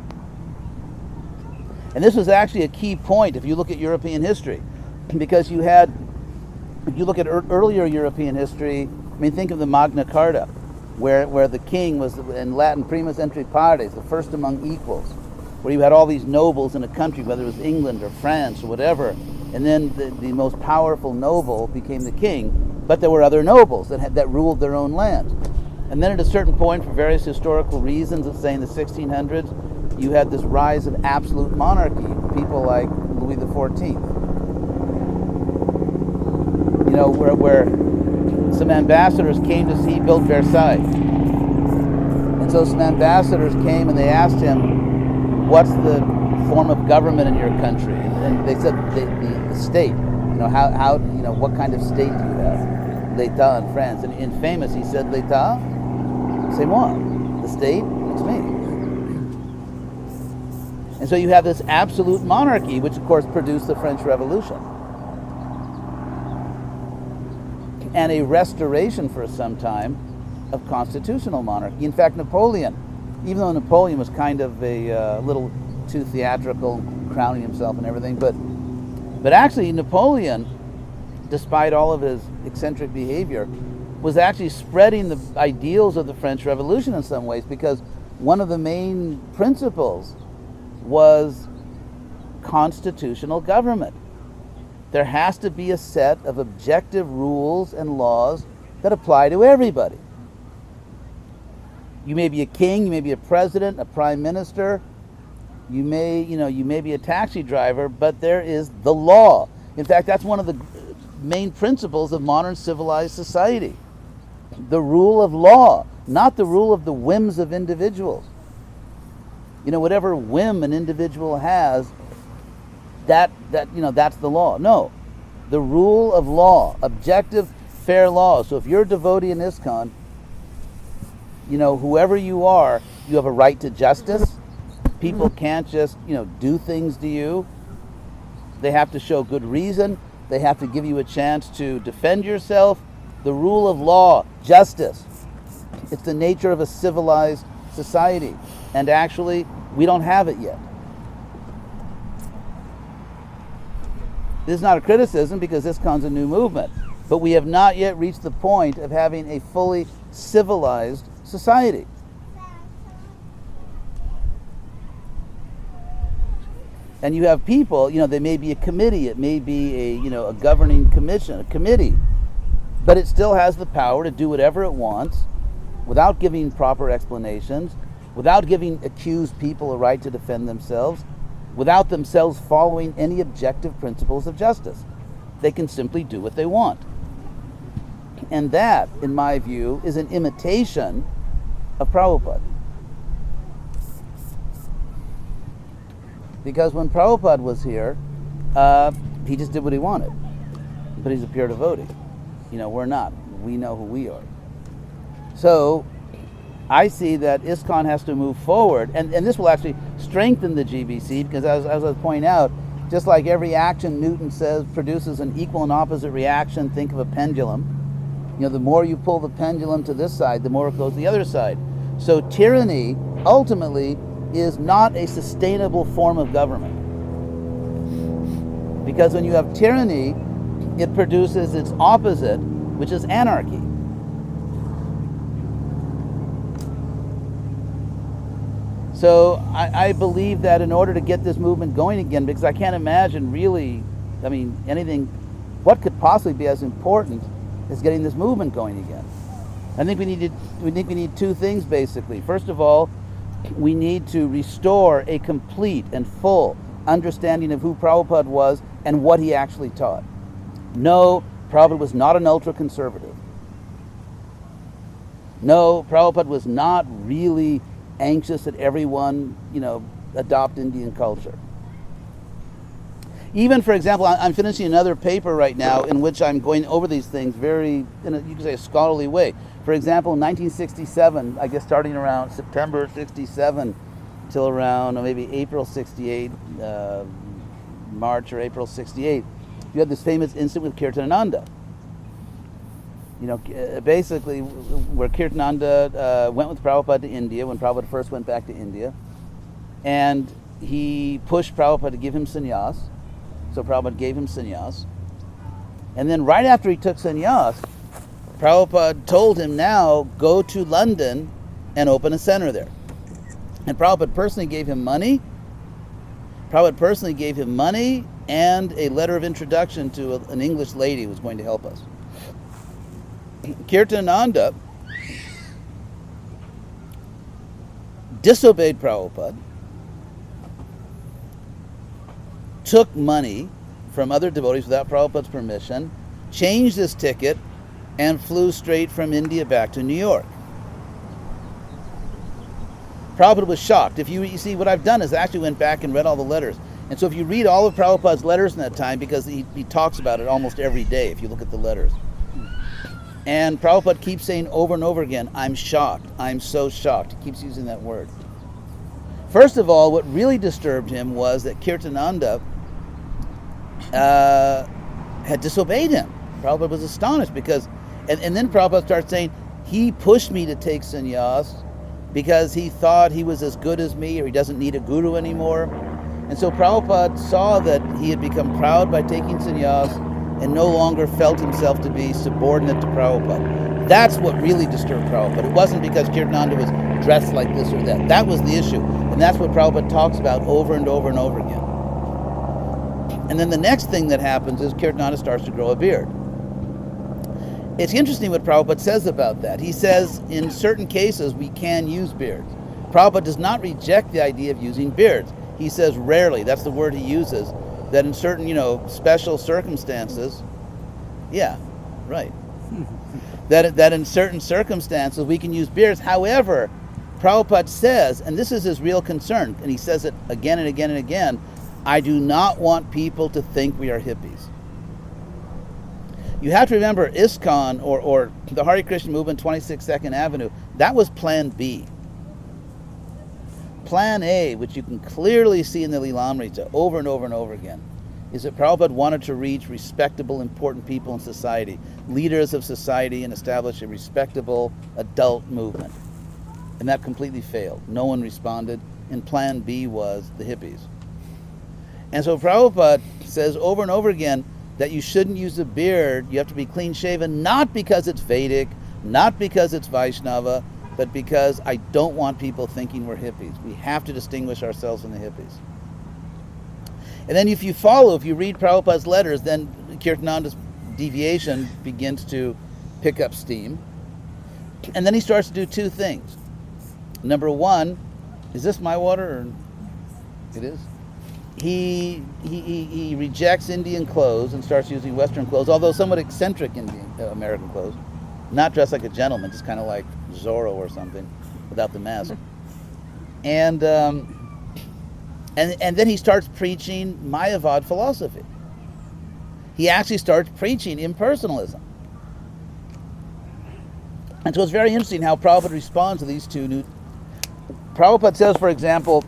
And this was actually a key point if you look at European history, because you had, if you look at earlier European history, I mean, think of the Magna Carta, where the king was, in Latin, primus inter pares, the first among equals, where you had all these nobles in a country, whether it was England or France or whatever, and then the most powerful noble became the king, but there were other nobles that ruled their own land. And then at a certain point, for various historical reasons, let's say in the 1600s, you had this rise of absolute monarchy, people like Louis XIV. You know, where some ambassadors came to see build Versailles. And so some ambassadors came and they asked him, what's the form of government in your country? And they said the state. You know, how you know, what kind of state do you have? L'État in France. And in famous, he said, L'État, c'est moi. The state, it's me. And so you have this absolute monarchy, which of course produced the French Revolution. And a restoration for some time of constitutional monarchy. In fact, Napoleon, even though Napoleon was kind of a little too theatrical, crowning himself and everything, but actually Napoleon, despite all of his eccentric behavior, was actually spreading the ideals of the French Revolution in some ways, because one of the main principles was constitutional government. There has to be a set of objective rules and laws that apply to everybody. You may be a king, you may be a president, a prime minister, you may be a taxi driver, but there is the law. In fact, that's one of the main principles of modern civilized society. The rule of law, not the rule of the whims of individuals. You know, whatever whim an individual has, that's the law. No, the rule of law, objective, fair law. So if you're a devotee in ISKCON, you know, whoever you are, you have a right to justice. People can't just, do things to you. They have to show good reason. They have to give you a chance to defend yourself. The rule of law, justice. It's the nature of a civilized society. And actually, we don't have it yet. This is not a criticism because ISKCON's a new movement. But we have not yet reached the point of having a fully civilized society. And you have people, there may be a committee, it may be a governing commission, a committee, but it still has the power to do whatever it wants without giving proper explanations, without giving accused people a right to defend themselves, without themselves following any objective principles of justice. They can simply do what they want. And that, in my view, is an imitation of Prabhupada. Because when Prabhupada was here, he just did what he wanted. But he's a pure devotee. We're not. We know who we are. So, I see that ISKCON has to move forward, and this will actually strengthen the GBC, because as I was pointing out, just like every action Newton says produces an equal and opposite reaction, think of a pendulum. The more you pull the pendulum to this side, the more it goes to the other side. So tyranny, ultimately, is not a sustainable form of government. Because when you have tyranny, it produces its opposite, which is anarchy. So I believe that in order to get this movement going again, because I can't imagine really, anything, what could possibly be as important as getting this movement going again? I think we need two things basically. First of all, we need to restore a complete and full understanding of who Prabhupada was and what he actually taught. No, Prabhupada was not an ultra-conservative. No, Prabhupada was not really anxious that everyone, adopt Indian culture. Even, for example, I'm finishing another paper right now in which I'm going over these things very, you could say, a scholarly way. For example, in 1967, I guess starting around September 67 till around maybe April 68, March or April 68, you had this famous incident with Kirtananda. Basically, where Kirtananda went with Prabhupada to India when Prabhupada first went back to India, and he pushed Prabhupada to give him sannyas. So Prabhupada gave him sannyas. And then right after he took sannyas, Prabhupada told him, now go to London and open a center there. And Prabhupada personally gave him money. And a letter of introduction to an English lady who was going to help us. Kirtananda disobeyed Prabhupada, took money from other devotees without Prabhupada's permission, changed his ticket, and flew straight from India back to New York. Prabhupada was shocked. If you see, what I've done is I actually went back and read all the letters. And so if you read all of Prabhupada's letters in that time, because he talks about it almost every day if you look at the letters. And Prabhupada keeps saying over and over again, I'm shocked, I'm so shocked. He keeps using that word. First of all, what really disturbed him was that Kirtananda had disobeyed him. Prabhupada was astonished because, and then Prabhupada starts saying, he pushed me to take sannyas because he thought he was as good as me or he doesn't need a guru anymore. And so Prabhupada saw that he had become proud by taking sannyas and no longer felt himself to be subordinate to Prabhupada. That's what really disturbed Prabhupada. It wasn't because Kirtananda was dressed like this or that. That was the issue. And that's what Prabhupada talks about over and over and over again. And then the next thing that happens is Kirtananda starts to grow a beard. It's interesting what Prabhupada says about that. He says in certain cases we can use beards. Prabhupada does not reject the idea of using beards. He says rarely, that's the word he uses, that in certain, special circumstances, that in certain circumstances we can use beards. However, Prabhupada says, and this is his real concern, and he says it again and again and again, I do not want people to think we are hippies. You have to remember ISKCON or the Hare Krishna movement, 26 2nd Avenue, that was Plan B. Plan A, which you can clearly see in the Lilamrita over and over and over again, is that Prabhupada wanted to reach respectable, important people in society, leaders of society, and establish a respectable adult movement. And that completely failed. No one responded, and Plan B was the hippies. And so Prabhupada says over and over again that you shouldn't use a beard, you have to be clean shaven, not because it's Vedic, not because it's Vaishnava, but because I don't want people thinking we're hippies. We have to distinguish ourselves from the hippies. And then if you read Prabhupada's letters, then Kirtananda's deviation begins to pick up steam. And then he starts to do two things. Number one, is this my water? Or it is? He rejects Indian clothes and starts using Western clothes, although somewhat eccentric American clothes. Not dressed like a gentleman, just kind of like Zorro or something, without the mask. And then he starts preaching Mayavad philosophy. He actually starts preaching impersonalism. And so it's very interesting how Prabhupada responds to these two new... Prabhupada says, for example,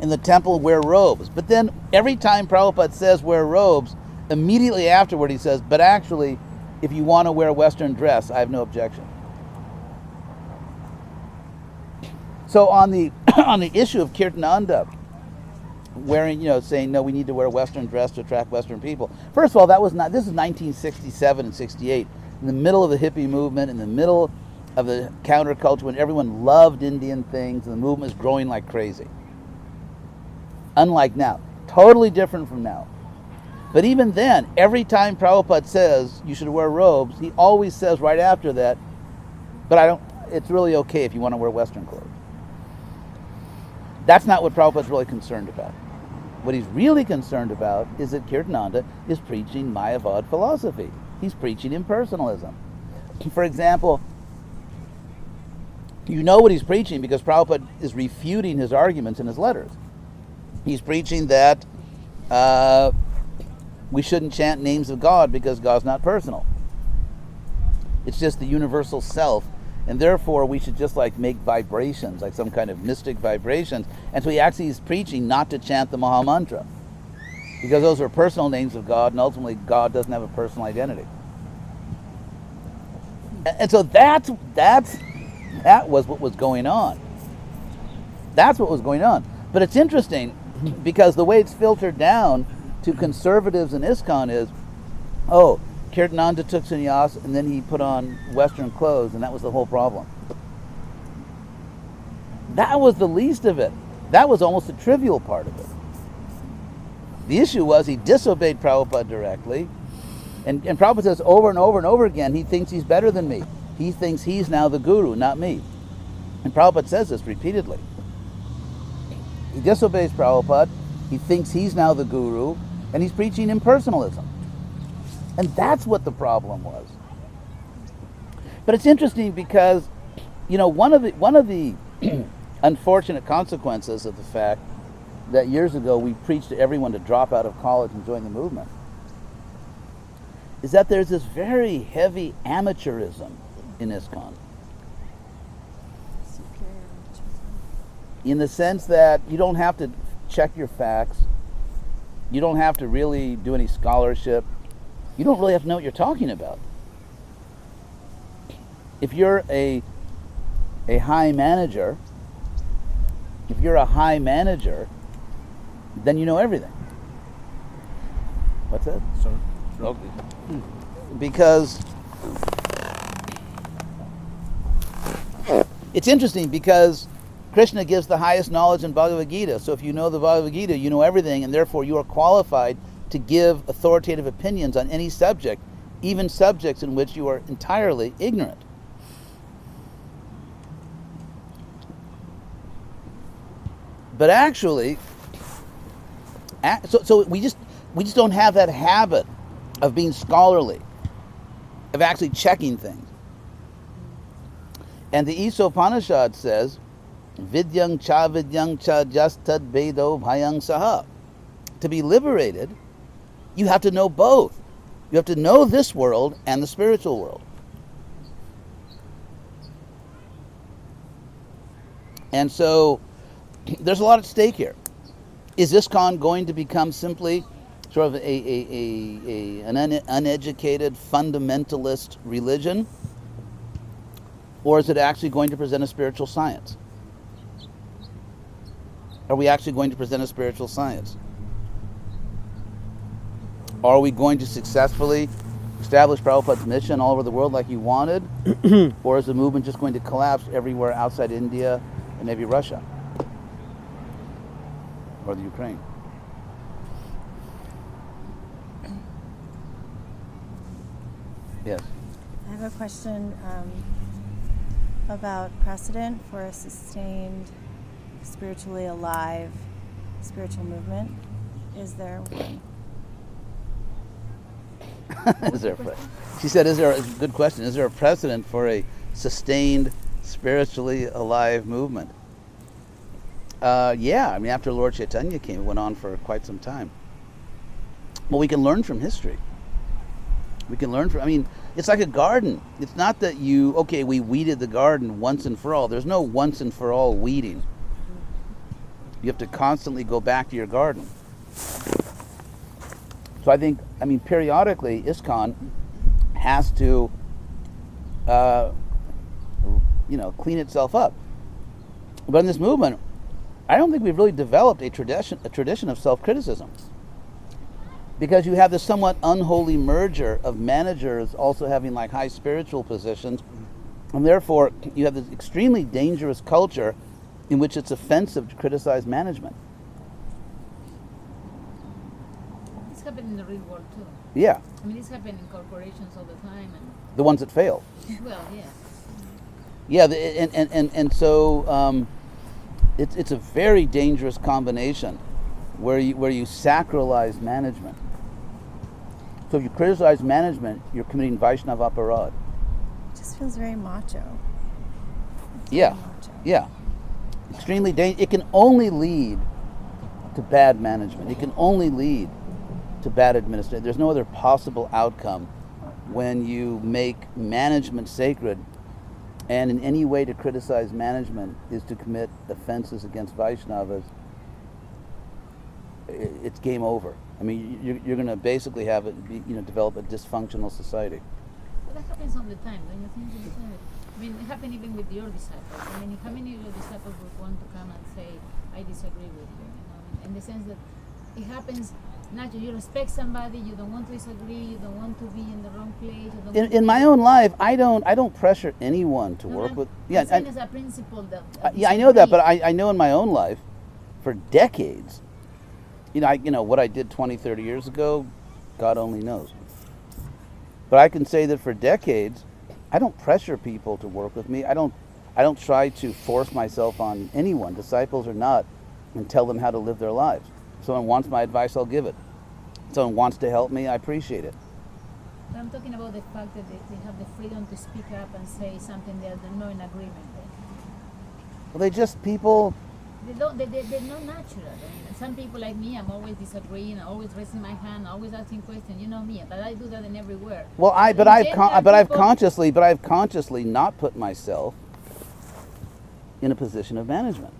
in the temple, wear robes. But then every time Prabhupada says wear robes, immediately afterward he says, but actually, if you want to wear Western dress, I have no objection. So on the on the issue of Kirtananda wearing, saying no, we need to wear Western dress to attract Western people. First of all, this is 1967 and 68, in the middle of the hippie movement, in the middle of the counterculture, when everyone loved Indian things and the movement was growing like crazy. Unlike now, totally different from now. But even then, every time Prabhupada says you should wear robes, he always says right after that, but it's really okay if you want to wear Western clothes. That's not what Prabhupada's really concerned about. What he's really concerned about is that Kirtananda is preaching Mayavad philosophy. He's preaching impersonalism. For example, You know what he's preaching because Prabhupada is refuting his arguments in his letters. He's preaching that we shouldn't chant names of God because God's not personal. It's just the universal self, and therefore we should just like make vibrations, like some kind of mystic vibrations. And so he actually is preaching not to chant the Maha Mantra, because those are personal names of God, and ultimately God doesn't have a personal identity. And so that was what was going on. That's what was going on. But it's interesting because the way it's filtered down to conservatives in ISKCON is, oh, Kirtananda took sannyas and then he put on Western clothes, and that was the whole problem. That was the least of it. That was almost the trivial part of it. The issue was he disobeyed Prabhupada directly, and Prabhupada says over and over and over again, he thinks he's better than me. He thinks he's now the guru, not me. And Prabhupada says this repeatedly. He disobeys Prabhupada, he thinks he's now the guru, and he's preaching impersonalism. And that's what the problem was. But it's interesting because, you know, one of the unfortunate consequences of the fact that years ago we preached to everyone to drop out of college and join the movement is that there's this very heavy amateurism in ISKCON. In the sense that you don't have to check your facts, you don't have to really do any scholarship, you don't really have to know what you're talking about. If you're a high manager, then you know everything. What's that? Sorry. Okay. Because it's interesting because Krishna gives the highest knowledge in Bhagavad Gita. So if you know the Bhagavad Gita, you know everything, and therefore you are qualified to give authoritative opinions on any subject, even subjects in which you are entirely ignorant. But actually, so we just don't have that habit of being scholarly, of actually checking things. And the Isopanishad says, Vidyang cha justad vedo bhayang saha. To be liberated, you have to know both. You have to know this world and the spiritual world. And so there's a lot at stake here. Is ISKCON going to become simply sort of an uneducated fundamentalist religion? Or is it actually going to present a spiritual science? Are we actually going to present a spiritual science? Are we going to successfully establish Prabhupada's mission all over the world like he wanted? Or is the movement just going to collapse everywhere outside India and maybe Russia? Or the Ukraine? Yes. I have a question about precedent for a sustained, spiritually alive spiritual movement. Is there one? She said, is there a good question? Is there a precedent for a sustained, spiritually alive movement? Yeah, I mean, after Lord Chaitanya came, it went on for quite some time. Well, we can learn from history. We can learn from, I mean, it's like a garden. It's not that we weeded the garden once and for all. There's no once and for all weeding. You have to constantly go back to your garden. So I think, periodically, ISKCON has to, clean itself up. But in this movement, I don't think we've really developed a tradition of self-criticism. Because you have this somewhat unholy merger of managers also having like high spiritual positions, and therefore you have this extremely dangerous culture in which it's offensive to criticize management. It's happening in the real world too. Yeah. I mean, it's happening in corporations all the time, and The ones that fail. well, yeah. Yeah, so it's a very dangerous combination where you sacralize management. So if you criticize management, you're committing Vaishnava aparad. It just feels very macho. Yeah, yeah. Extremely dangerous. It can only lead to bad management. It can only lead to bad administration. There's no other possible outcome when you make management sacred, and in any way to criticize management is to commit offenses against Vaishnavas. It's game over. I mean, you're going to basically have it, develop a dysfunctional society. But that happens all the time, don't you think? I mean, it happened even with your disciples. I mean, how many of your disciples would want to come and say, I disagree with you? In the sense that it happens naturally. You respect somebody, you don't want to disagree, you don't want to be in the wrong place. You don't want In my own life, I don't pressure anyone to work with. Yeah, as a principle that. Yeah, I know that, but I know in my own life, for decades, what I did 20, 30 years ago, God only knows. But I can say that for decades, I don't pressure people to work with me. I don't try to force myself on anyone, disciples or not, and tell them how to live their lives. If someone wants my advice, I'll give it. If someone wants to help me, I appreciate it. But I'm talking about the fact that they have the freedom to speak up and say something that they're not in agreement with. Well, they just people. They're not natural. I mean, some people like me, I'm always disagreeing, always raising my hand, always asking questions. You know me, but I do that in everywhere. Well, I've consciously not put myself in a position of management.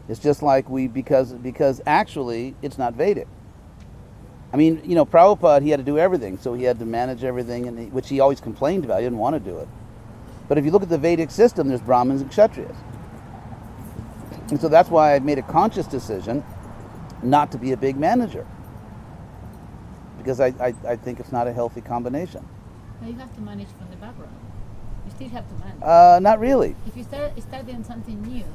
It's just like because actually it's not Vedic. I mean, Prabhupada, he had to do everything, so he had to manage everything, which he always complained about. He didn't want to do it. But if you look at the Vedic system, there's Brahmins and Kshatriyas. And so that's why I've made a conscious decision not to be a big manager. Because I think it's not a healthy combination. But you have to manage from the background. You still have to manage. Not really. If you start doing something new.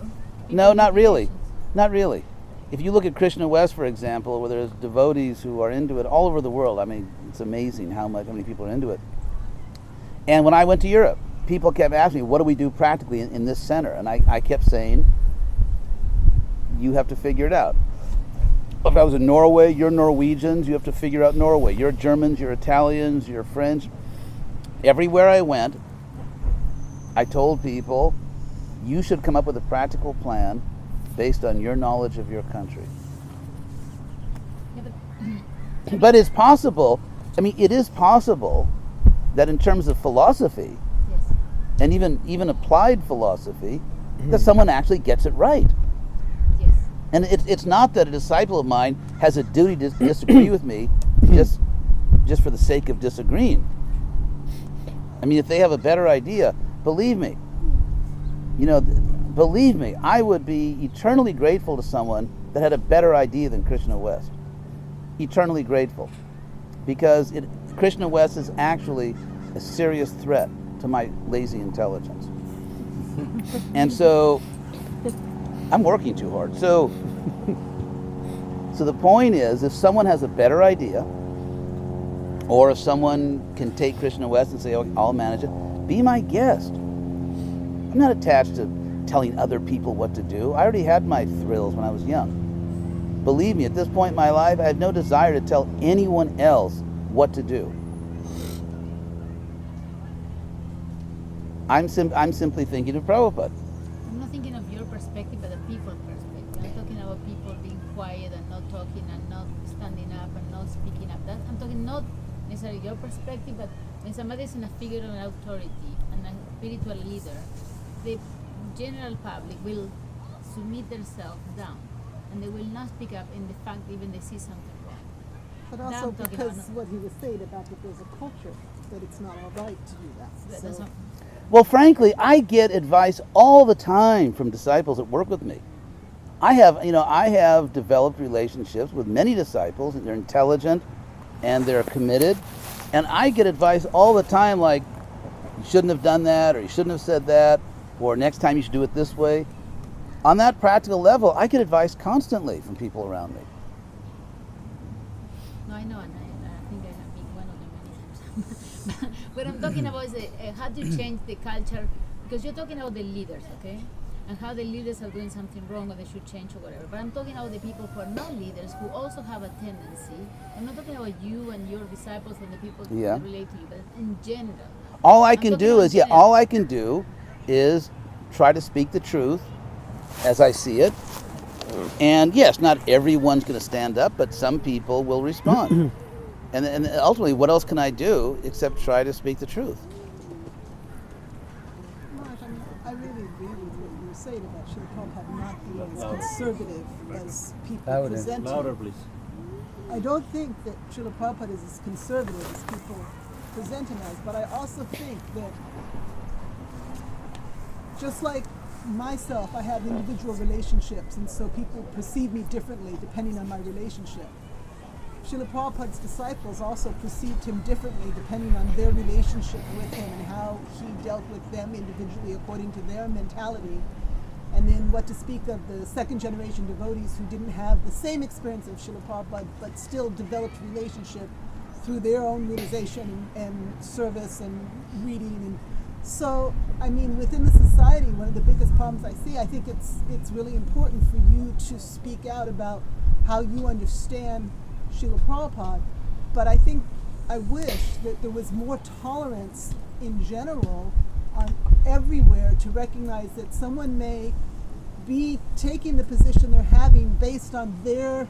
No, not really. Not really. If you look at Krishna West, for example, where there's devotees who are into it all over the world, I mean, it's amazing how many people are into it. And when I went to Europe, people kept asking me, what do we do practically in this center? And I kept saying, you have to figure it out. If I was in Norway, you're Norwegians, you have to figure out Norway. You're Germans, you're Italians, you're French. Everywhere I went, I told people, you should come up with a practical plan based on your knowledge of your country. Yeah, But it's possible, it is possible that in terms of philosophy, yes. and even applied philosophy, that someone actually gets it right. Yes. And it's not that a disciple of mine has a duty to disagree with me just for the sake of disagreeing. I mean, if they have a better idea, believe me, I would be eternally grateful to someone that had a better idea than Krishna West. Eternally grateful. Because Krishna West is actually a serious threat to my lazy intelligence. And so, I'm working too hard. So the point is, if someone has a better idea, or if someone can take Krishna West and say, oh, I'll manage it, be my guest. I'm not attached to telling other people what to do. I already had my thrills when I was young. Believe me, at this point in my life, I have no desire to tell anyone else what to do. I'm simply thinking of Prabhupada. I'm not thinking of your perspective, but the people's perspective. I'm talking about people being quiet and not talking and not standing up and not speaking up. I'm talking not necessarily your perspective, but when somebody is in a figure of authority and a spiritual leader, the general public will submit themselves down, and they will not speak up in the fact even they see something wrong. But also because what he was saying about that there's a culture that it's not all right to do that. That's So- not, Well, frankly, I get advice all the time from disciples that work with me. I have developed relationships with many disciples, and they're intelligent and they're committed, and I get advice all the time like, you shouldn't have done that, or you shouldn't have said that, or next time you should do it this way. On that practical level, I get advice constantly from people around me. no, I know, and I think I have been one of them many times. What I'm talking about is how to change the culture, because you're talking about the leaders, okay? And how the leaders are doing something wrong or they should change or whatever. But I'm talking about the people who are not leaders, who also have a tendency. I'm not talking about you and your disciples and the people who Yeah. relate to you, but in general. All I I'm can talking do about is, general. all I can do is try to speak the truth as I see it. And yes, not everyone's going to stand up, but some people will respond. And ultimately, what else can I do except try to speak the truth? Mark, I really agree with what you were saying about Srila Prabhupada not being as conservative as people Louder. present him. Louder, please. I don't think that Srila Prabhupada is as conservative as people present him as, but I also think that just like myself, I have individual relationships, and so people perceive me differently depending on my relationship. Srila Prabhupada's disciples also perceived him differently depending on their relationship with him and how he dealt with them individually according to their mentality. And then what to speak of the second generation devotees who didn't have the same experience of Srila Prabhupada but still developed relationship through their own realization and service and reading. And so, I mean, within the society, one of the biggest problems I see, I think it's really important for you to speak out about how you understand Srila Prabhupada, but I think I wish that there was more tolerance in general everywhere to recognize that someone may be taking the position they're having based on their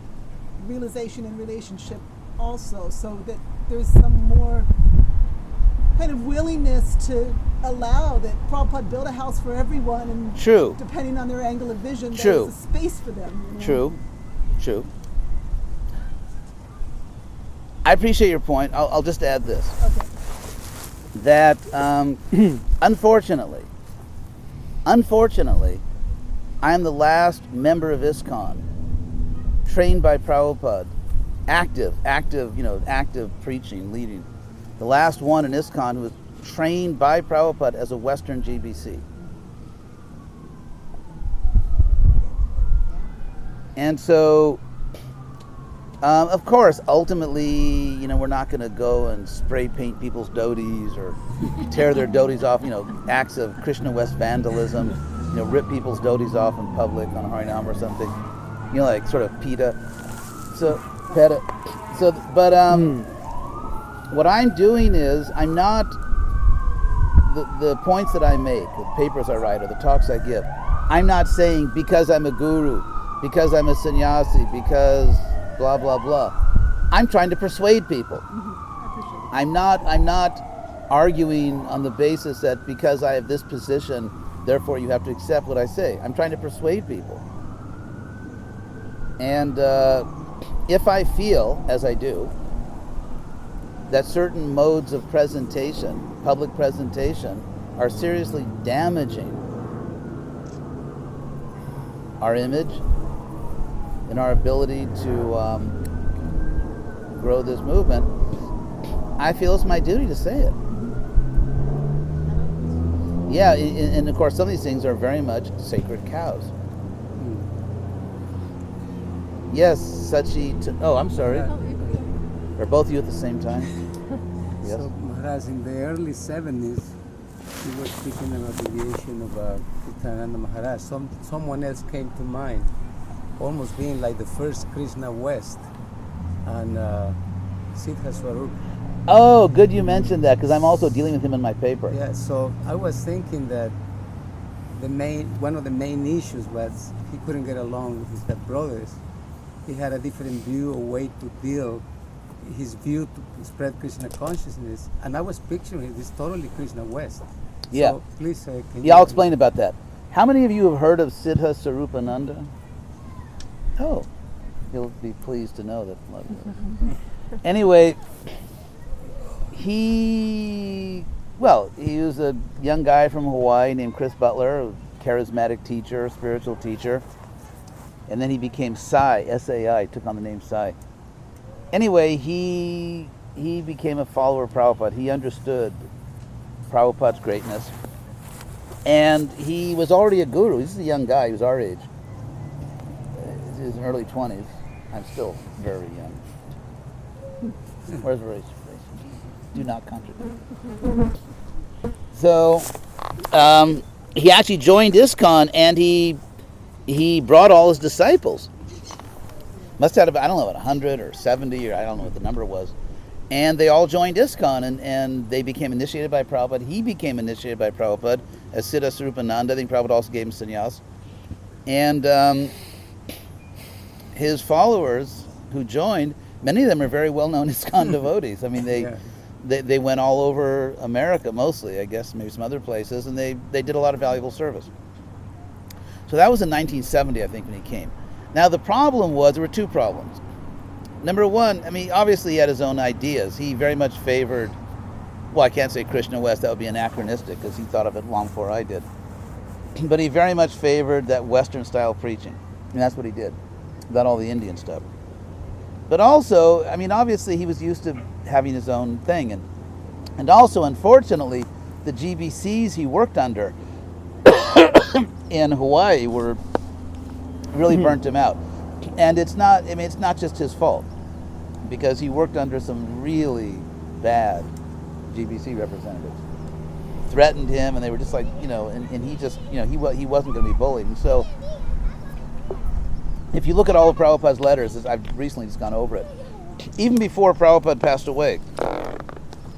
realization and relationship also, so that there's some more kind of willingness to allow that Prabhupada built a house for everyone, and True. depending on their angle of vision, True. there's a space for them. You know? True. I appreciate your point. I'll just add this. Okay. That unfortunately, I am the last member of ISKCON trained by Prabhupada, active preaching, leading. The last one in ISKCON who was trained by Prabhupada as a Western GBC. And so, of course, ultimately, we're not going to go and spray paint people's dhotis or tear their dhotis off, acts of Krishna West vandalism, rip people's dhotis off in public on Harinam or something, like sort of PETA. But what I'm doing is, I'm not, the points that I make, the papers I write or the talks I give, I'm not saying because I'm a guru, because I'm a sannyasi, because blah blah blah. I'm trying to persuade people. I'm not arguing on the basis that because I have this position, therefore you have to accept what I say. I'm trying to persuade people. And if I feel, as I do, that certain modes of presentation, public presentation, are seriously damaging our image and our ability to grow this movement, I feel it's my duty to say it. Yeah, and of course some of these things are very much sacred cows. Yes, Sachi, I'm sorry. Are both of you at the same time? Yes. So Maharaj, in the early 70s, he was speaking about the deviation of Kirtananda Maharaj. Someone else came to mind, almost being like the first Krishna West, and Siddha Swarup. Oh, good you mentioned that, because I'm also dealing with him in my paper. Yeah, so I was thinking that one of the main issues was he couldn't get along with his brothers. He had a different view, a way to deal, his view to spread Krishna consciousness, and I was picturing this totally Krishna West. Yeah. So please, I'll explain about that. How many of you have heard of Siddha Sarupananda? Oh, you'll be pleased to know that. Anyway, he was a young guy from Hawaii named Chris Butler, a charismatic teacher, spiritual teacher. And then he became Sai, S-A-I, took on the name Sai. Anyway, he became a follower of Prabhupada. He understood Prabhupada's greatness. And he was already a guru. This is a young guy. He was our age. He was in his early 20s. I'm still very young. Where's race? Do not contradict. So, he actually joined ISKCON, and he brought all his disciples. Must have, I don't know, 100 or 70, or I don't know what the number was. And they all joined ISKCON, and they became initiated by Prabhupada. He became initiated by Prabhupada as Siddha Swarupananda. I think Prabhupada also gave him sannyas. And his followers who joined, many of them are very well-known ISKCON devotees. I mean, they went all over America mostly, I guess, maybe some other places, and they did a lot of valuable service. So that was in 1970, I think, when he came. Now, the problem was, there were two problems. Number one, I mean, obviously he had his own ideas. He very much favored, well, I can't say Krishna West, that would be anachronistic, because he thought of it long before I did. But he very much favored that Western style preaching. And that's what he did, not all the Indian stuff. But also, I mean, obviously he was used to having his own thing. And also, unfortunately, the GBCs he worked under in Hawaii were really burnt him out. And it's not just his fault, because he worked under some really bad GBC representatives. Threatened him, and they were just like, and he just, he wasn't going to be bullied. And so, if you look at all of Prabhupada's letters, I've recently just gone over it, even before Prabhupada passed away,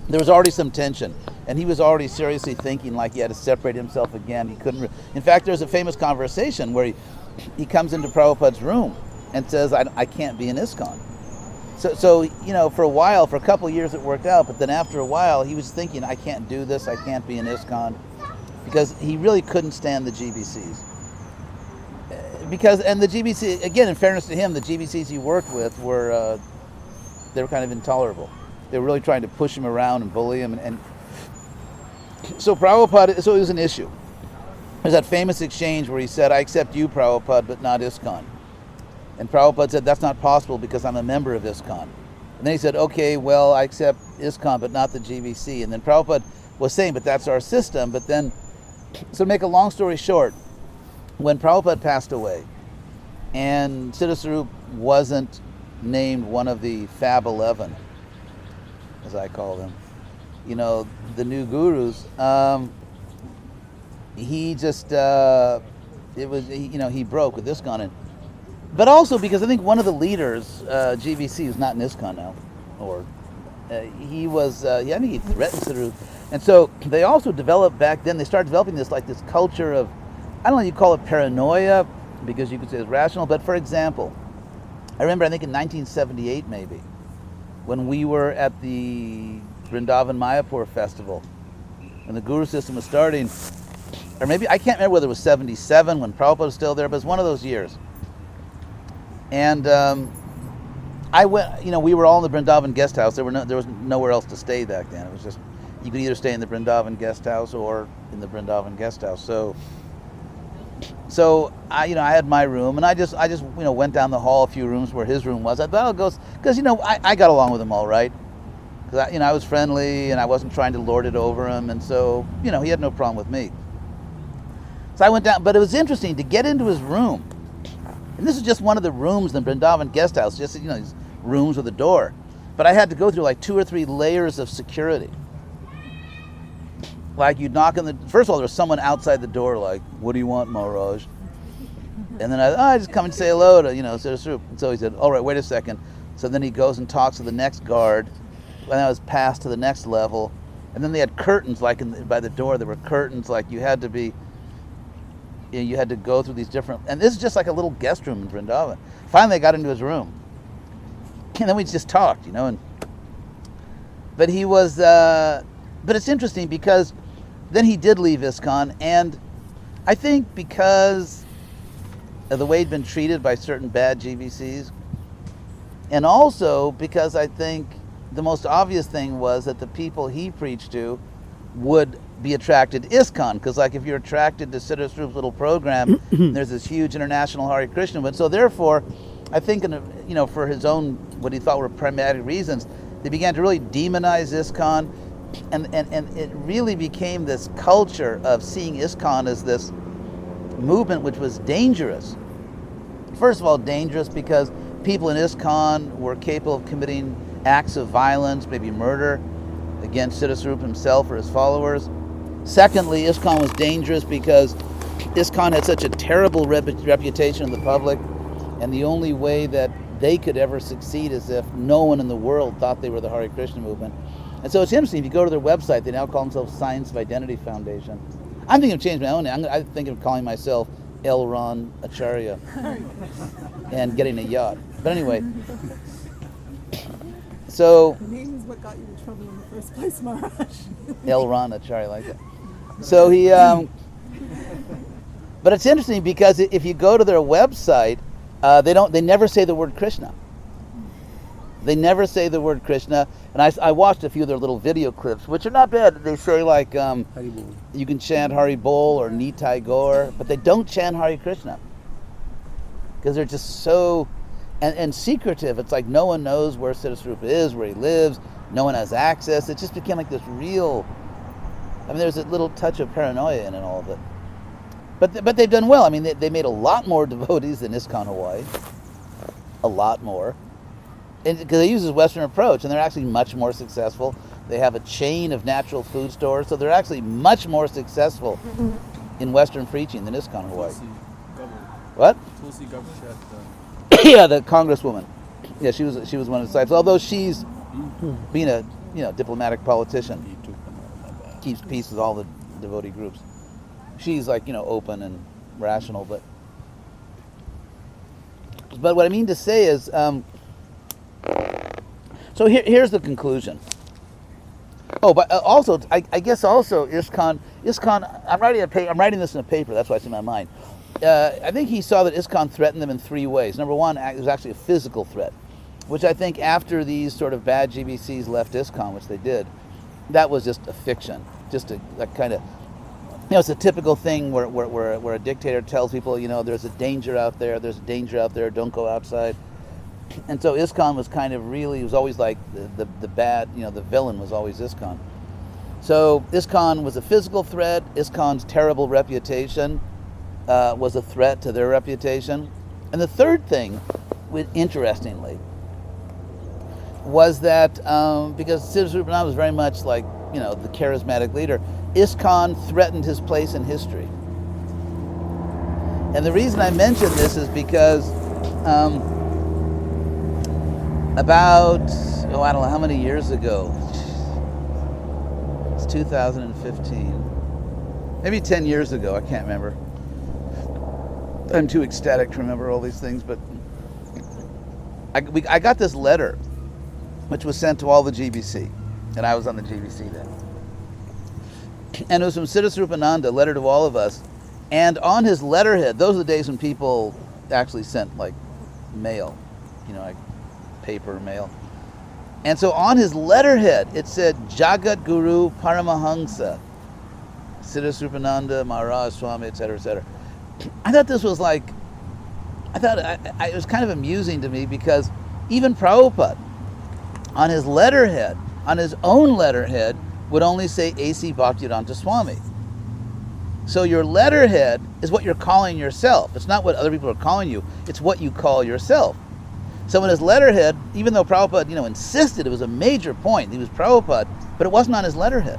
there was already some tension, and he was already seriously thinking like he had to separate himself again. He couldn't. In fact, there's a famous conversation where he comes into Prabhupada's room and says, I can't be in ISKCON. So for a while, for a couple of years it worked out, but then after a while he was thinking, I can't do this, I can't be in ISKCON, because he really couldn't stand the GBCs. And the GBC, again, in fairness to him, the GBCs he worked with were kind of intolerable. They were really trying to push him around and bully him, and so Prabhupada, so it was an issue. There's that famous exchange where he said, I accept you, Prabhupada, but not ISKCON. And Prabhupada said, that's not possible because I'm a member of ISKCON. And then he said, okay, well, I accept ISKCON, but not the GBC. And then Prabhupada was saying, but that's our system. But then, so to make a long story short, when Prabhupada passed away, and Siddha Swarup wasn't named one of the Fab 11, as I call them, the new gurus, he just, he broke with ISKCON. But also because I think one of the leaders, GBC, who's not in ISKCON now, or he was, I think he threatened Swarup. And so they also developed back then, they started developing this culture of, I don't know if you call it paranoia, because you could say it's rational, but for example, I remember, I think in 1978 maybe, when we were at the Vrindavan Mayapur festival, and the Guru system was starting, or maybe, I can't remember whether it was 77 when Prabhupada was still there, but it was one of those years. And I went, we were all in the Vrindavan guest house. There was nowhere else to stay back then. It was just, you could either stay in the Vrindavan guest house or in the Vrindavan guest house. So I had my room, and I just went down the hall a few rooms where his room was. I thought I'll go, because I got along with him all right, because I was friendly and I wasn't trying to lord it over him, and so he had no problem with me. So I went down, but it was interesting to get into his room, and this is just one of the rooms in the Vrindavan guest house, just these rooms with a door, but I had to go through like 2 or 3 layers of security. Like you'd knock on the, first of all, there was someone outside the door like, what do you want, Maharaj? And then I just come and say hello to, Siddha Swarup. And so he said, all right, wait a second. So then he goes and talks to the next guard, and I was passed to the next level. And then they had curtains, like by the door, there were curtains, like you had to be, you had to go through these different, and this is just like a little guest room in Vrindavan. Finally I got into his room. And then we just talked, but he was, but it's interesting because then he did leave ISKCON, and I think because of the way he'd been treated by certain bad GBCs, and also because I think the most obvious thing was that the people he preached to would be attracted to ISKCON, because like if you're attracted to Siddha Swarup's little program, there's this huge international Hare Krishna movement. So therefore, I think for his own, what he thought were pragmatic reasons, they began to really demonize ISKCON, and it really became this culture of seeing ISKCON as this movement which was dangerous. First of all, dangerous because people in ISKCON were capable of committing acts of violence, maybe murder, against Siddha Swarup himself or his followers. Secondly, ISKCON was dangerous because ISKCON had such a terrible reputation in the public, and the only way that they could ever succeed as if no one in the world thought they were the Hare Krishna movement. And so it's interesting, if you go to their website, they now call themselves Science of Identity Foundation. I'm thinking of changing my own name. I'm thinking of calling myself L. Ron Acharya and getting a yacht. But anyway, so The name is what got you in trouble in the first place, Maharaj. L. Ron Acharya, like that. So he, but it's interesting because if you go to their website, they never say the word Krishna. They never say the word Krishna. And I watched a few of their little video clips, which are not bad. They say like, you can chant Hari Bol or Nitai Gaur, but they don't chant Hare Krishna. Because they're just so, and secretive. It's like no one knows where Siddhaswarupa is, where he lives. No one has access. It just became like this real, I mean, there's a little touch of paranoia in it, all of it. But they've done well. I mean, they made a lot more devotees than ISKCON Hawaii. A lot more. Because they use this Western approach, and they're actually much more successful. They have a chain of natural food stores, so they're actually much more successful in Western preaching than ISKCON Hawaii. What? Tulsi Gabbard, Yeah, the congresswoman. Yeah, she was one of the disciples. Although she's being a diplomatic politician, keeps peace with all the devotee groups. She's like open and rational, but what I mean to say is. So here's the conclusion. Oh, but also, I guess also ISKCON. I'm writing this in a paper. That's why it's in my mind. I think he saw that ISKCON threatened them in three ways. Number one, it was actually a physical threat, which I think after these sort of bad GBCs left ISKCON, which they did, that was just a fiction. Just a kind of, it's a typical thing where a dictator tells people, there's a danger out there. There's a danger out there. Don't go outside. And so ISKCON was kind of really, it was always like the bad, the villain was always ISKCON. So ISKCON was a physical threat. ISKCON's terrible reputation was a threat to their reputation. And the third thing, interestingly, was that because Siddhaswarupananda was very much like, the charismatic leader, ISKCON threatened his place in history. And the reason I mention this is because about, I don't know how many years ago, it's 2015, maybe 10 years ago, I can't remember. I'm too ecstatic to remember all these things, but I got this letter, which was sent to all the GBC, and I was on the GBC then. And it was from Siddhaswarupananda, a letter to all of us, and on his letterhead, those are the days when people actually sent like mail, like paper mail. And so on his letterhead, it said, Jagat Guru Paramahansa, Siddhaswarupananda, Maharaj, Swami, etc., etc. I thought this was like, it was kind of amusing to me because even Prabhupada, on his letterhead, on his own letterhead, would only say A.C. Bhaktivedanta Swami. So your letterhead is what you're calling yourself. It's not what other people are calling you. It's what you call yourself. So in his letterhead, even though Prabhupada, insisted it was a major point, he was Prabhupada, but it wasn't on his letterhead.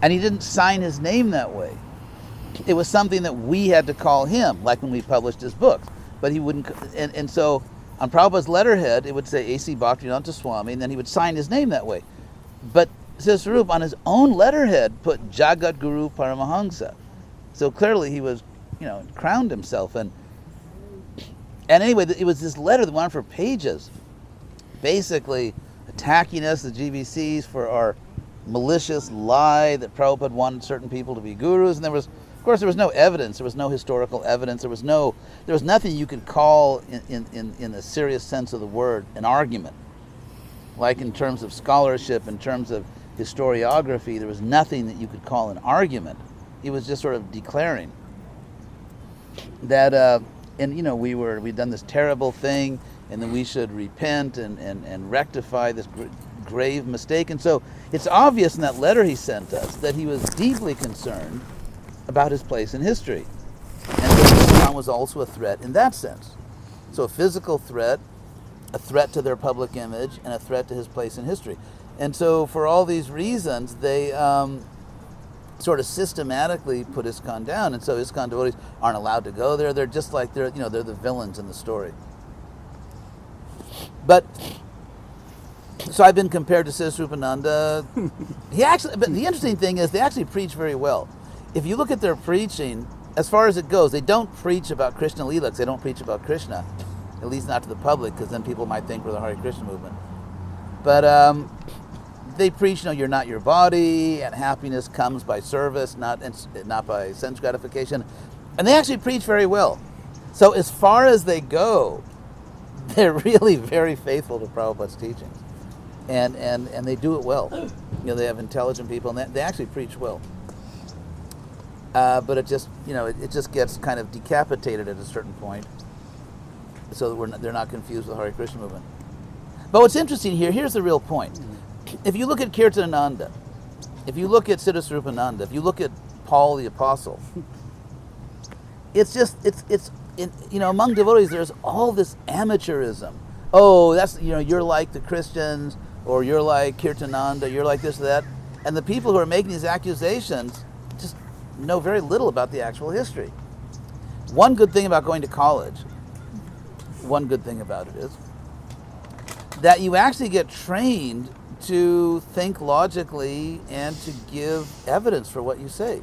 And he didn't sign his name that way. It was something that we had to call him, like when we published his books. But he wouldn't, and so on Prabhupada's letterhead, it would say A.C. Bhaktivedanta Swami, and then he would sign his name that way. But Siddhaswarupa on his own letterhead put Jagat Guru Paramahansa. So clearly he was, crowned himself. And anyway, it was this letter that went on for pages, basically attacking us, the GBCs, for our malicious lie that Prabhupada wanted certain people to be gurus. And there was no evidence. There was no historical evidence. There was nothing you could call, in the serious sense of the word, an argument. Like in terms of scholarship, in terms of historiography, there was nothing that you could call an argument. He was just sort of declaring that, we'd done this terrible thing, and then we should repent and rectify this grave mistake. And so it's obvious in that letter he sent us that he was deeply concerned about his place in history. And so Islam was also a threat in that sense. So a physical threat, a threat to their public image, and a threat to his place in history. And so for all these reasons, they sort of systematically put ISKCON down. And so ISKCON devotees aren't allowed to go there. They're just like, they're the villains in the story. But so I've been compared to Siddharupananda. But the interesting thing is they actually preach very well. If you look at their preaching, as far as it goes, they don't preach about Krishna Leela, 'cause they don't preach about Krishna, at least not to the public, because then people might think we're the Hare Krishna movement. But they preach, you're not your body, and happiness comes by service, not by sense gratification. And they actually preach very well. So as far as they go, they're really very faithful to Prabhupada's teachings. And they do it well. They have intelligent people, and they actually preach well. But it just, it just gets kind of decapitated at a certain point, so that they're not confused with the Hare Krishna movement. But what's interesting here's the real point. If you look at Kirtanananda, if you look at Siddharupananda, if you look at Paul the Apostle, it's among devotees there's all this amateurism. Oh, that's, you're like the Christians, or you're like Kirtananda, you're like this or that. And the people who are making these accusations just know very little about the actual history. One good thing about going to college, one good thing about it is that you actually get trained to think logically and to give evidence for what you say.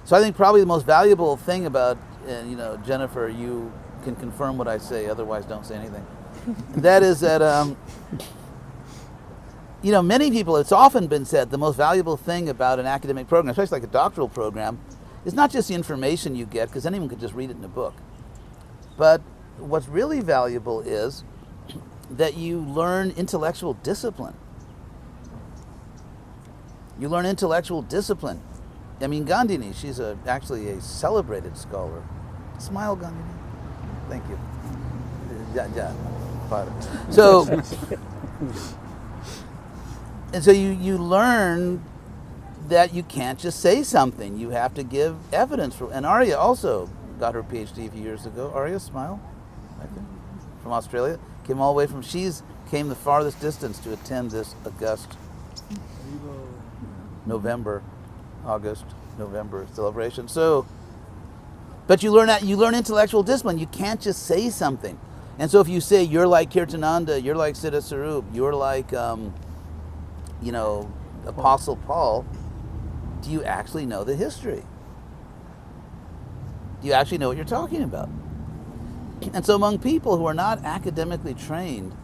So I think probably the most valuable thing about, and Jennifer, you can confirm what I say, otherwise don't say anything. That is that, many people, it's often been said, the most valuable thing about an academic program, especially like a doctoral program, is not just the information you get, because anyone could just read it in a book. But what's really valuable is that you learn intellectual discipline. You learn intellectual discipline. I mean, Gandhini, she's actually a celebrated scholar. Smile, Gandhini. Thank you. So, and so you learn that you can't just say something. You have to give evidence for. And Arya also got her PhD a few years ago. Arya, smile, right there, from Australia. Came all the way from. Came the farthest distance to attend this august August, November celebration. So, but you learn intellectual discipline. You can't just say something. And so if you say you're like Kirtananda, you're like Siddha Sarup, you're like, Apostle Paul, do you actually know the history? Do you actually know what you're talking about? And so among people who are not academically trained,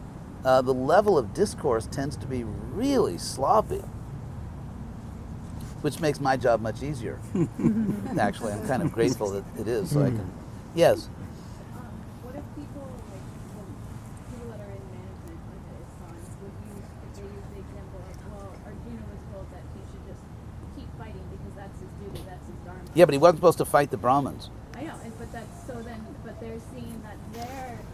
the level of discourse tends to be really sloppy, which makes my job much easier. Actually, I'm kind of grateful that it is, so I can. Yes. What if people that are in management, like the ISKCON, if they use the example of, well, Arjuna was told that he should just keep fighting because that's his duty, that's his dharma. Yeah, but he wasn't supposed to fight the Brahmins. I know, but they're seeing that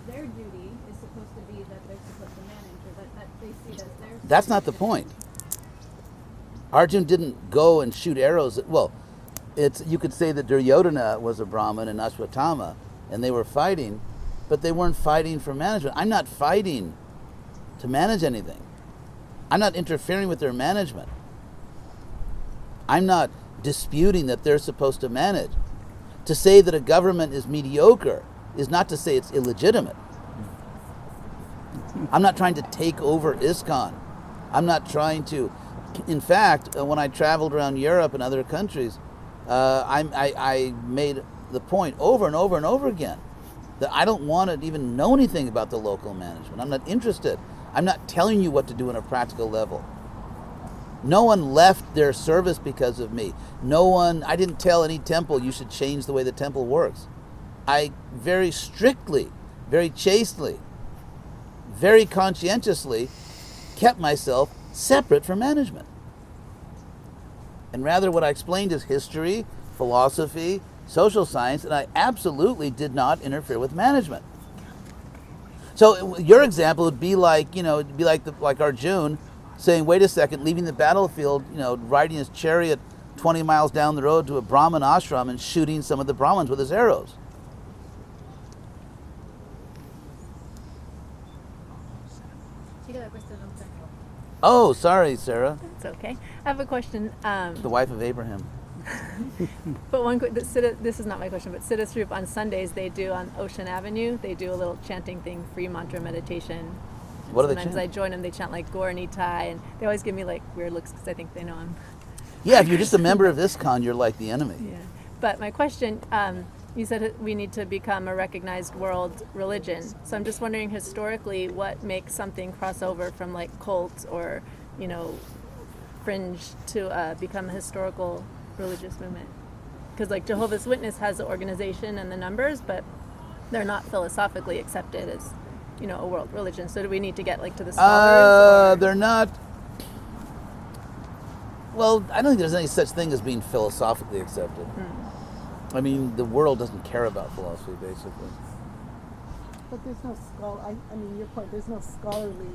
their duty is supposed to be that they're supposed to manage, or that they see it as their. That's not the point. Arjuna didn't go and shoot arrows. You could say that Duryodhana was a Brahmin and Ashwatthama, and they were fighting, but they weren't fighting for management. I'm not fighting to manage anything. I'm not interfering with their management. I'm not disputing that they're supposed to manage. To say that a government is mediocre is not to say it's illegitimate. I'm not trying to take over ISKCON. I'm not trying to. In fact, when I traveled around Europe and other countries, I made the point over and over and over again that I don't want to even know anything about the local management. I'm not interested. I'm not telling you what to do on a practical level. No one left their service because of me. I didn't tell any temple you should change the way the temple works. I very strictly, very chastely, very conscientiously kept myself separate from management. And rather what I explained is history, philosophy, social science, and I absolutely did not interfere with management. So your example would be like, like Arjuna saying, wait a second, leaving the battlefield, riding his chariot 20 miles down the road to a Brahmin ashram and shooting some of the Brahmins with his arrows. Oh, sorry, Sarah. It's okay. I have a question. The wife of Abraham. But this is not my question, but Siddha Swarup on Sundays, they do on Ocean Avenue, they do a little chanting thing, free mantra meditation. And What do they sometimes chant? I join them, they chant like Gaur Nitai, and they always give me like weird looks because I think they know I'm. Yeah, if you're just a member of ISKCON, you're like the enemy. Yeah. But my question, you said we need to become a recognized world religion. So I'm just wondering historically what makes something cross over from like cult or, fringe to become a historical religious movement. Because like Jehovah's Witness has the organization and the numbers, but they're not philosophically accepted as, a world religion. So do we need to get like to the scholars? They're not. Well, I don't think there's any such thing as being philosophically accepted. I mean, the world doesn't care about philosophy, basically. But there's no your point, there's no scholarly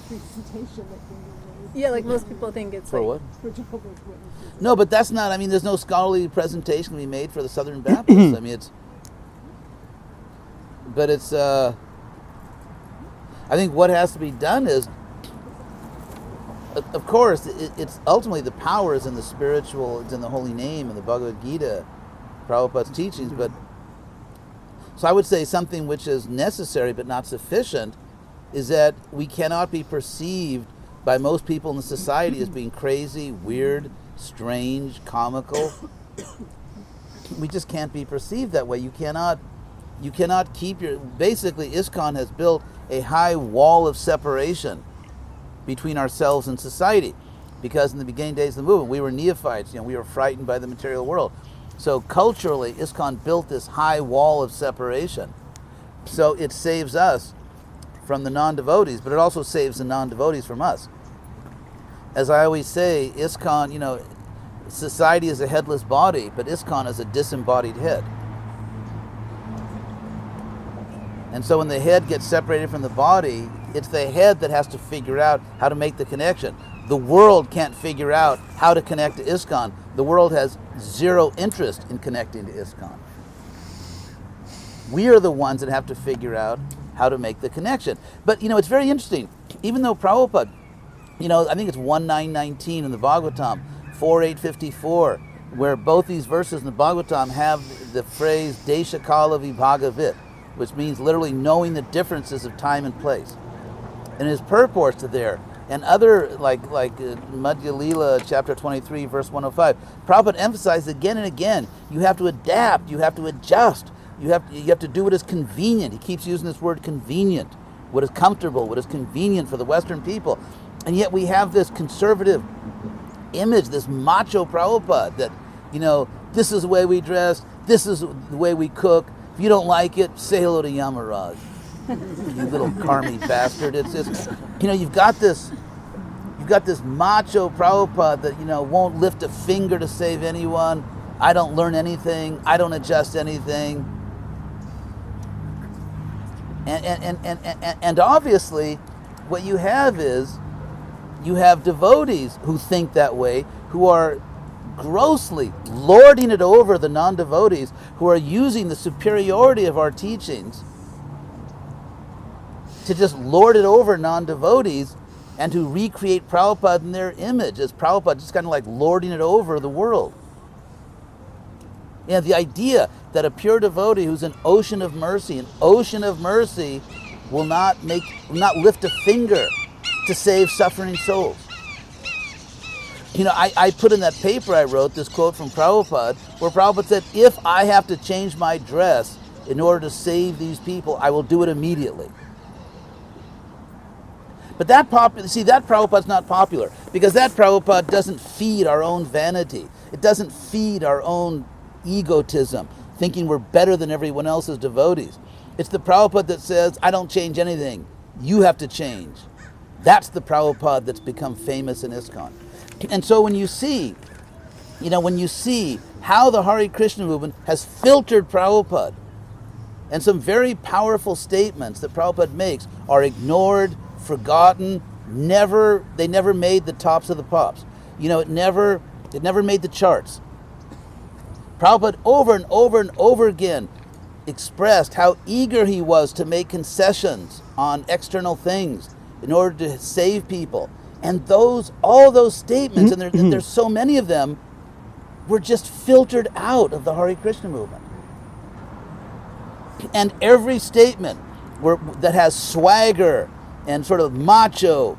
presentation that can be made. Yeah, like most people think it's For like. what? For Jehovah's Witnesses. No, but that's not. I mean, there's no scholarly presentation to be made for the Southern Baptists. I mean, it's. But it's. I think what has to be done is. Of course, it's ultimately the power is in the spiritual, it's in the holy name and the Bhagavad Gita, Prabhupada's teachings. But so I would say something which is necessary but not sufficient is that we cannot be perceived by most people in the society as being crazy, weird, strange, comical. We just can't be perceived that way. You cannot keep your. Basically, ISKCON has built a high wall of separation between ourselves and society, because in the beginning days of the movement we were neophytes. We were frightened by the material world. So culturally, ISKCON built this high wall of separation. So it saves us from the non-devotees, but it also saves the non-devotees from us. As I always say, ISKCON, society is a headless body, but ISKCON is a disembodied head. And so when the head gets separated from the body, it's the head that has to figure out how to make the connection. The world can't figure out how to connect to ISKCON. The world has zero interest in connecting to ISKCON. We are the ones that have to figure out how to make the connection. But, it's very interesting. Even though Prabhupada, I think it's 1919 in the Bhagavatam, 4854, where both these verses in the Bhagavatam have the phrase Desha Kala Vibhagavit, which means literally knowing the differences of time and place. And his purports are there. And other, like Madhya Lila, chapter 23, verse 105, Prabhupada emphasizes again and again, you have to adapt, you have to adjust, you have to do what is convenient. He keeps using this word convenient, what is comfortable, what is convenient for the Western people. And yet we have this conservative image, this macho Prabhupada that, this is the way we dress, this is the way we cook. If you don't like it, say hello to Yamaraj. You little carmy bastard. It's just, you've got this macho Prabhupada that, won't lift a finger to save anyone. I don't learn anything. I don't adjust anything. And obviously, what you have is, you have devotees who think that way, who are grossly lording it over the non-devotees, who are using the superiority of our teachings to just lord it over non-devotees and to recreate Prabhupada in their image as Prabhupada just kind of like lording it over the world. The idea that a pure devotee who's an ocean of mercy will not lift a finger to save suffering souls. I put in that paper I wrote this quote from Prabhupada, where Prabhupada said, if I have to change my dress in order to save these people, I will do it immediately. But that Prabhupada's not popular, because that Prabhupada doesn't feed our own vanity. It doesn't feed our own egotism, thinking we're better than everyone else's devotees. It's the Prabhupada that says, I don't change anything. You have to change. That's the Prabhupada that's become famous in ISKCON. And so when you see how the Hare Krishna movement has filtered Prabhupada, and some very powerful statements that Prabhupada makes are ignored, forgotten, they never made the tops of the pops. It never made the charts. Prabhupada over and over and over again expressed how eager he was to make concessions on external things in order to save people. And all those statements, and there's so many of them, were just filtered out of the Hare Krishna movement. And every statement that has swagger and sort of macho,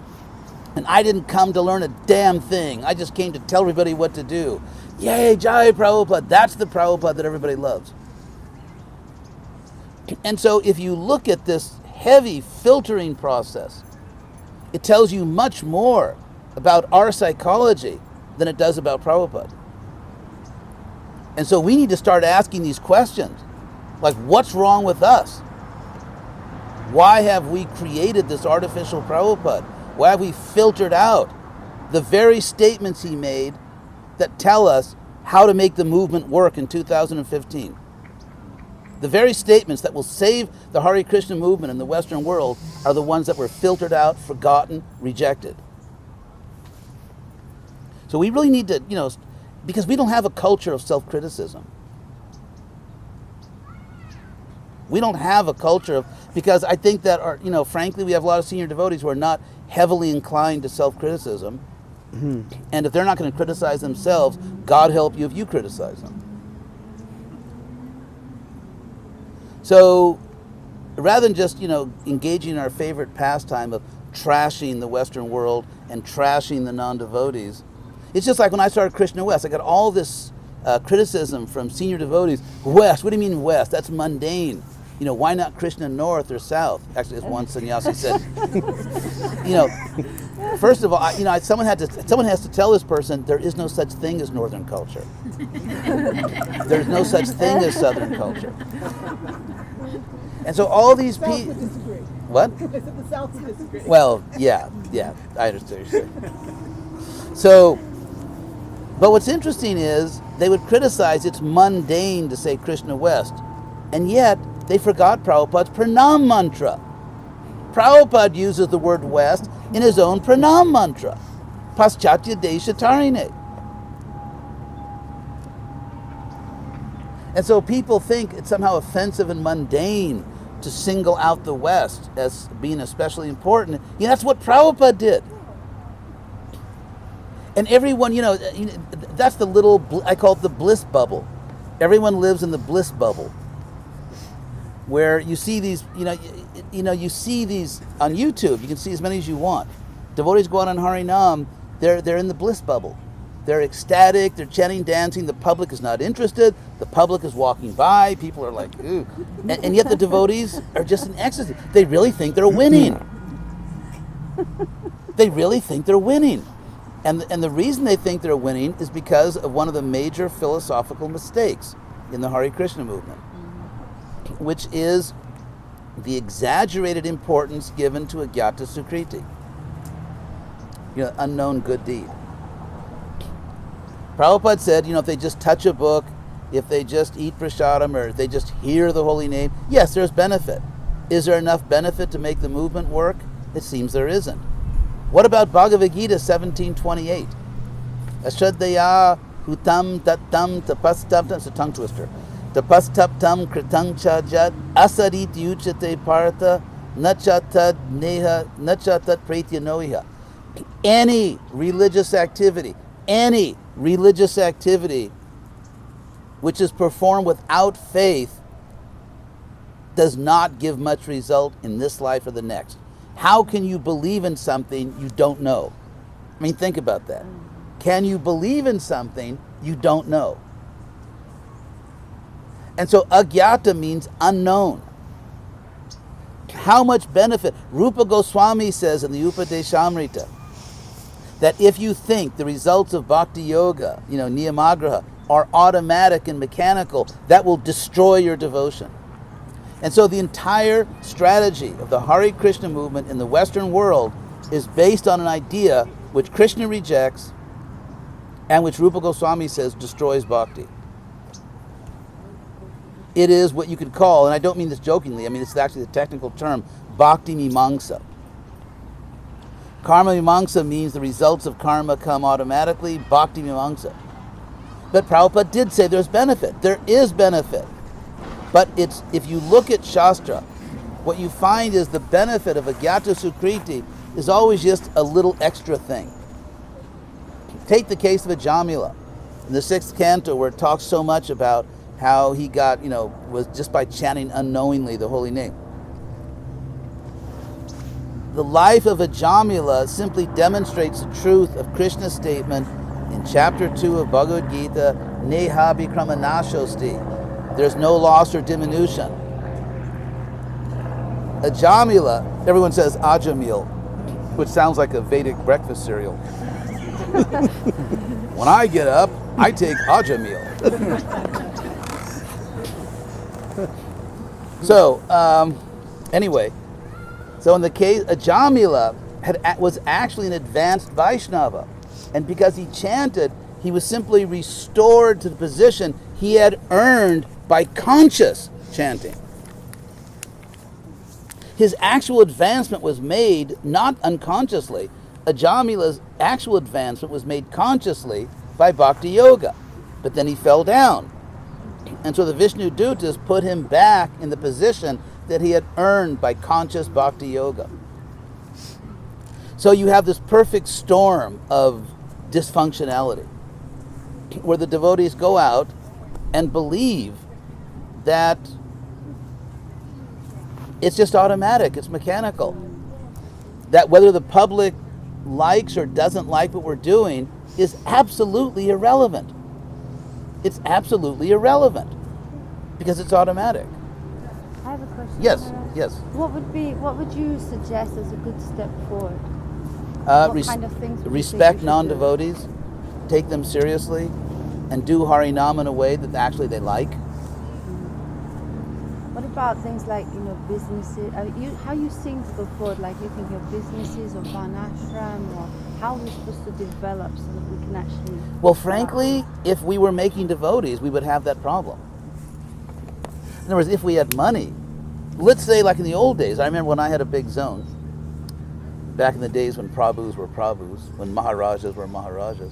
and I didn't come to learn a damn thing, I just came to tell everybody what to do. Yay, Jai Prabhupada, that's the Prabhupada that everybody loves. And so if you look at this heavy filtering process, it tells you much more about our psychology than it does about Prabhupada. And so we need to start asking these questions, like what's wrong with us? Why have we created this artificial Prabhupada? Why have we filtered out the very statements he made that tell us how to make the movement work in 2015? The very statements that will save the Hare Krishna movement in the Western world are the ones that were filtered out, forgotten, rejected. So we really need to, because we don't have a culture of self-criticism. We don't have a culture of, because I think that, frankly, we have a lot of senior devotees who are not heavily inclined to self-criticism. And if they're not going to criticize themselves, God help you if you criticize them. So rather than just, engaging in our favorite pastime of trashing the Western world and trashing the non-devotees, it's just like when I started Krishna West, I got all this criticism from senior devotees. West, what do you mean West? That's mundane. Why not Krishna North or South? Actually, as one sannyasi said, first of all, someone has to tell this person there is no such thing as Northern culture. There's no such thing as Southern culture. And so all these people. What? I said the South would disagree. Well, yeah, I understand what you're saying. So, but what's interesting is they would criticize it's mundane to say Krishna West, and yet they forgot Prabhupada's pranam mantra. Prabhupada uses the word West in his own pranam mantra, Paschatya Desha Tarine. And so people think it's somehow offensive and mundane to single out the West as being especially important. That's what Prabhupada did. And everyone, that's the little, I call it the bliss bubble. Everyone lives in the bliss bubble, where you see these, you see these on YouTube. You can see as many as you want. Devotees go out on Harinam, they're in the bliss bubble. They're ecstatic, they're chanting, dancing, the public is not interested, the public is walking by, people are like, ooh. And yet the devotees are just in ecstasy. They really think they're winning. They really think they're winning. And the reason they think they're winning is because of one of the major philosophical mistakes in the Hare Krishna movement, which is the exaggerated importance given to Agyata Sukriti, unknown good deed. Prabhupada said, if they just touch a book, if they just eat prasadam, or if they just hear the holy name, yes, there's benefit. Is there enough benefit to make the movement work? It seems there isn't. What about Bhagavad Gita 17:28? Ashadaya hutam tattam tapastaptam, it's a tongue twister. Tapastaptam kritang chajat asarit yuchate partha nachatad neha nachatat praitya noiha. Any religious activity which is performed without faith does not give much result in this life or the next. How can you believe in something you don't know? I mean, think about that. Can you believe in something you don't know? And so agyata means unknown. How much benefit? Rupa Goswami says in the Upadeshamrita that if you think the results of bhakti yoga, niyamagraha, are automatic and mechanical, that will destroy your devotion. And so the entire strategy of the Hare Krishna movement in the Western world is based on an idea which Krishna rejects and which Rupa Goswami says destroys bhakti. It is what you could call, and I don't mean this jokingly, I mean it's actually the technical term, bhakti mimamsa. Karma mimamsa means the results of karma come automatically, bhakti mimamsa. But Prabhupada did say there's benefit. There is benefit. But if you look at Shastra, what you find is the benefit of Agyata Sukriti is always just a little extra thing. Take the case of a Jamila. In the 6th canto, where it talks so much about how he got, was just by chanting unknowingly the holy name. The life of Ajamila simply demonstrates the truth of Krishna's statement in chapter 2 of Bhagavad Gita, Neha Bikramanashosti. There's no loss or diminution. Ajamila, everyone says Ajamil, which sounds like a Vedic breakfast cereal. When I get up, I take Ajamil. So, anyway, so in the case, Ajamila was actually an advanced Vaishnava. And because he chanted, he was simply restored to the position he had earned by conscious chanting. His actual advancement was made not unconsciously. Ajamila's actual advancement was made consciously by Bhakti Yoga. But then he fell down. And so the Vishnu Dutas put him back in the position that he had earned by conscious Bhakti Yoga. So you have this perfect storm of dysfunctionality where the devotees go out and believe that it's just automatic, it's mechanical. That whether the public likes or doesn't like what we're doing is absolutely irrelevant. It's absolutely irrelevant because it's automatic. I have a question. Yes, Maharaj. yes. What would you suggest as a good step forward? What kind of things would you think respect we should non-devotees, take them seriously, and do Harinam in a way that actually they like. What about things like, businesses? How you seem to go forward, like you think of businesses or Varnashram, or how we're supposed to develop so that we can actually... Well, frankly, if we were making devotees, we would have that problem. In other words, if we had money, let's say like in the old days, I remember when I had a big zone, back in the days when Prabhus were Prabhus, when Maharajas were Maharajas,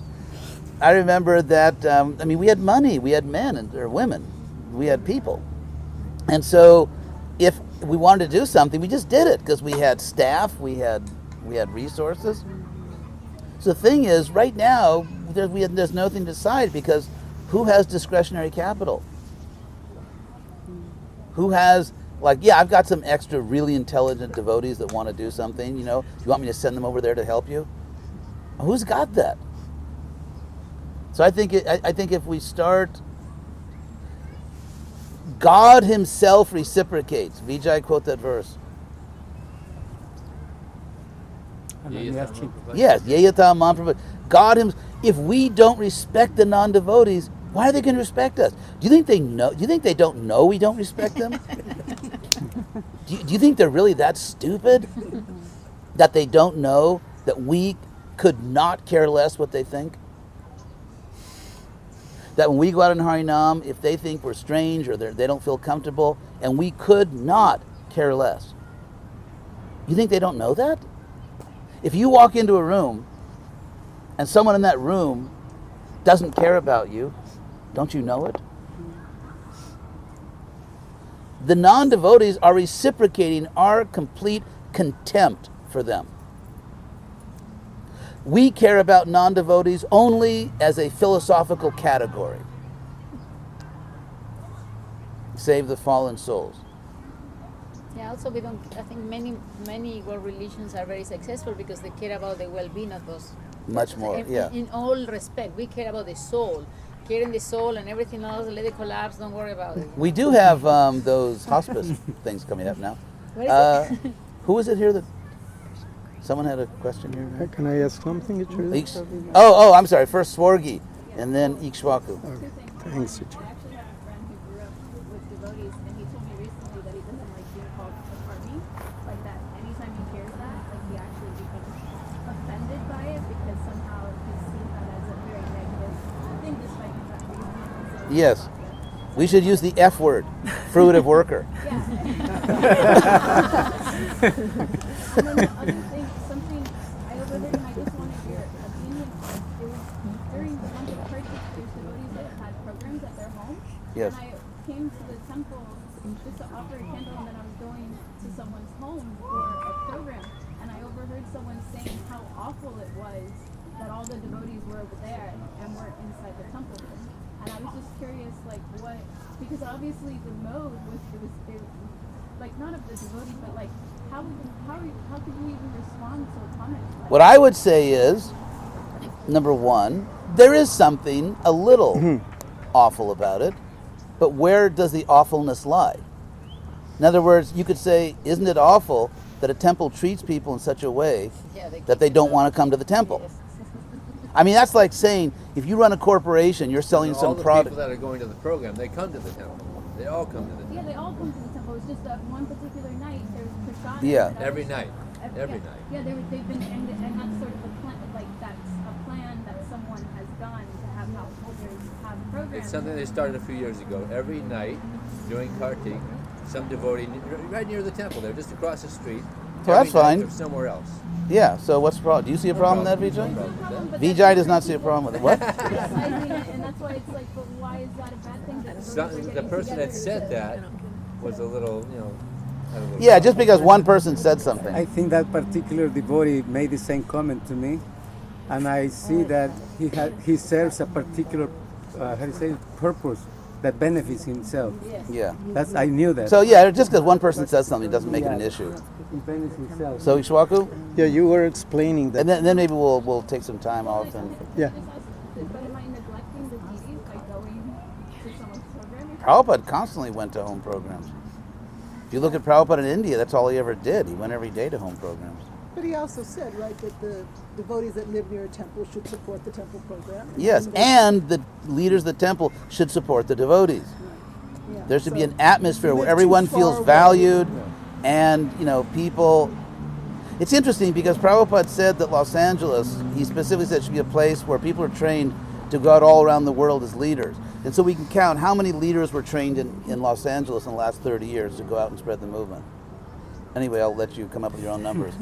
I remember that, we had money, we had men or women, we had people. And so if we wanted to do something, we just did it because we had staff, we had resources. So the thing is, right now, there's nothing to decide because who has discretionary capital? Who has, I've got some extra really intelligent devotees that want to do something, you want me to send them over there to help you? Who's got that? So I think if we start, God himself reciprocates. Vijay, quote that verse. Yes, Yeyata Manprabhu. God himself. If we don't respect the non-devotees, why are they going to respect us? Do you think they know? Do you think they don't know we don't respect them? Do you think they're really that stupid that they don't know that we could not care less what they think? That when we go out in Harinam, if they think we're strange or they don't feel comfortable, and we could not care less. You think they don't know that? If you walk into a room and someone in that room doesn't care about you, don't you know it? The non-devotees are reciprocating our complete contempt for them. We care about non-devotees only as a philosophical category. Save the fallen souls. Yeah, also I think many world religions are very successful because they care about the well-being of those. Much more, In all respect, we care about the soul. Caring the soul and everything else, let it collapse, don't worry about it. We do have those hospice things coming up now. What is it? Who is it here that... Someone had a question here? Can I ask something, Achara? Oh, I'm sorry. First Swargi, and then Ikshwaku. Okay. Thanks, I Achara. actually have a friend who grew up with devotees, and he told me recently that he doesn't like being called a party. Like that, anytime he hears that, he actually becomes offended by it because somehow he's seen that as a very negative thing, despite the fact that he's not. Yes. We should use the F word, fruitive worker. Yeah. And then the other thing, something I overheard, and I just wanted your opinion on, it was during the month of Kartik, there's devotees that had programs at their home. Yes. And I came to the temple just to offer a candle, and then I was going to someone's home for a program, and I overheard someone saying how awful it was that all the devotees were over there and weren't inside the temple. And I was just curious, like, what, because obviously the mode was, it was like, not of the devotees, but like, how could you even respond to a comment like What I would say is, number one, there is something a little awful about it, but where does the awfulness lie? In other words, you could say, isn't it awful that a temple treats people in such a way that they don't want to come to the temple? I mean, that's like saying, if you run a corporation, you're selling some product. All the people that are going to the program, they come to the temple. They all come to the temple. Yeah, they all come to the temple. It's just that one particular night, there's prasad. Yeah. Every night. Every night. Yeah, they've been, and that's sort of a plan, like that's a plan that someone has done to have householders have programs. It's something they started a few years ago. Every night during Kartik, some devotee right near the temple there, just across the street. So that's fine. Somewhere else. Yeah, so what's the problem? Do you see a problem with that, Vijay? Vijay does not see a problem with it. What? Yes, I mean, and that's why it's like, but why is that a bad thing? That The person that said that was a little, Yeah, just because one person said something. I think that particular devotee made the same comment to me, and I see that he serves a particular purpose that benefits himself. Yeah. I knew that. So yeah, just because one person says something doesn't make it an issue. It benefits himself. So Ishwaku? Yeah, you were explaining that. And then maybe we'll take some time off and. Yeah. But am I neglecting the duties by going to someone's program? Prabhupada constantly went to home programs. If you look at Prabhupada in India, that's all he ever did. He went every day to home programs. But he also said, right, that the devotees that live near a temple should support the temple program. Yes, and the leaders of the temple should support the devotees. Yeah, There should be so an atmosphere where live too everyone far feels away. valued, and people. It's interesting because Prabhupada said that Los Angeles, he specifically said, should be a place where people are trained to go out all around the world as leaders. And so we can count how many leaders were trained in Los Angeles in the last 30 years to go out and spread the movement. Anyway, I'll let you come up with your own numbers.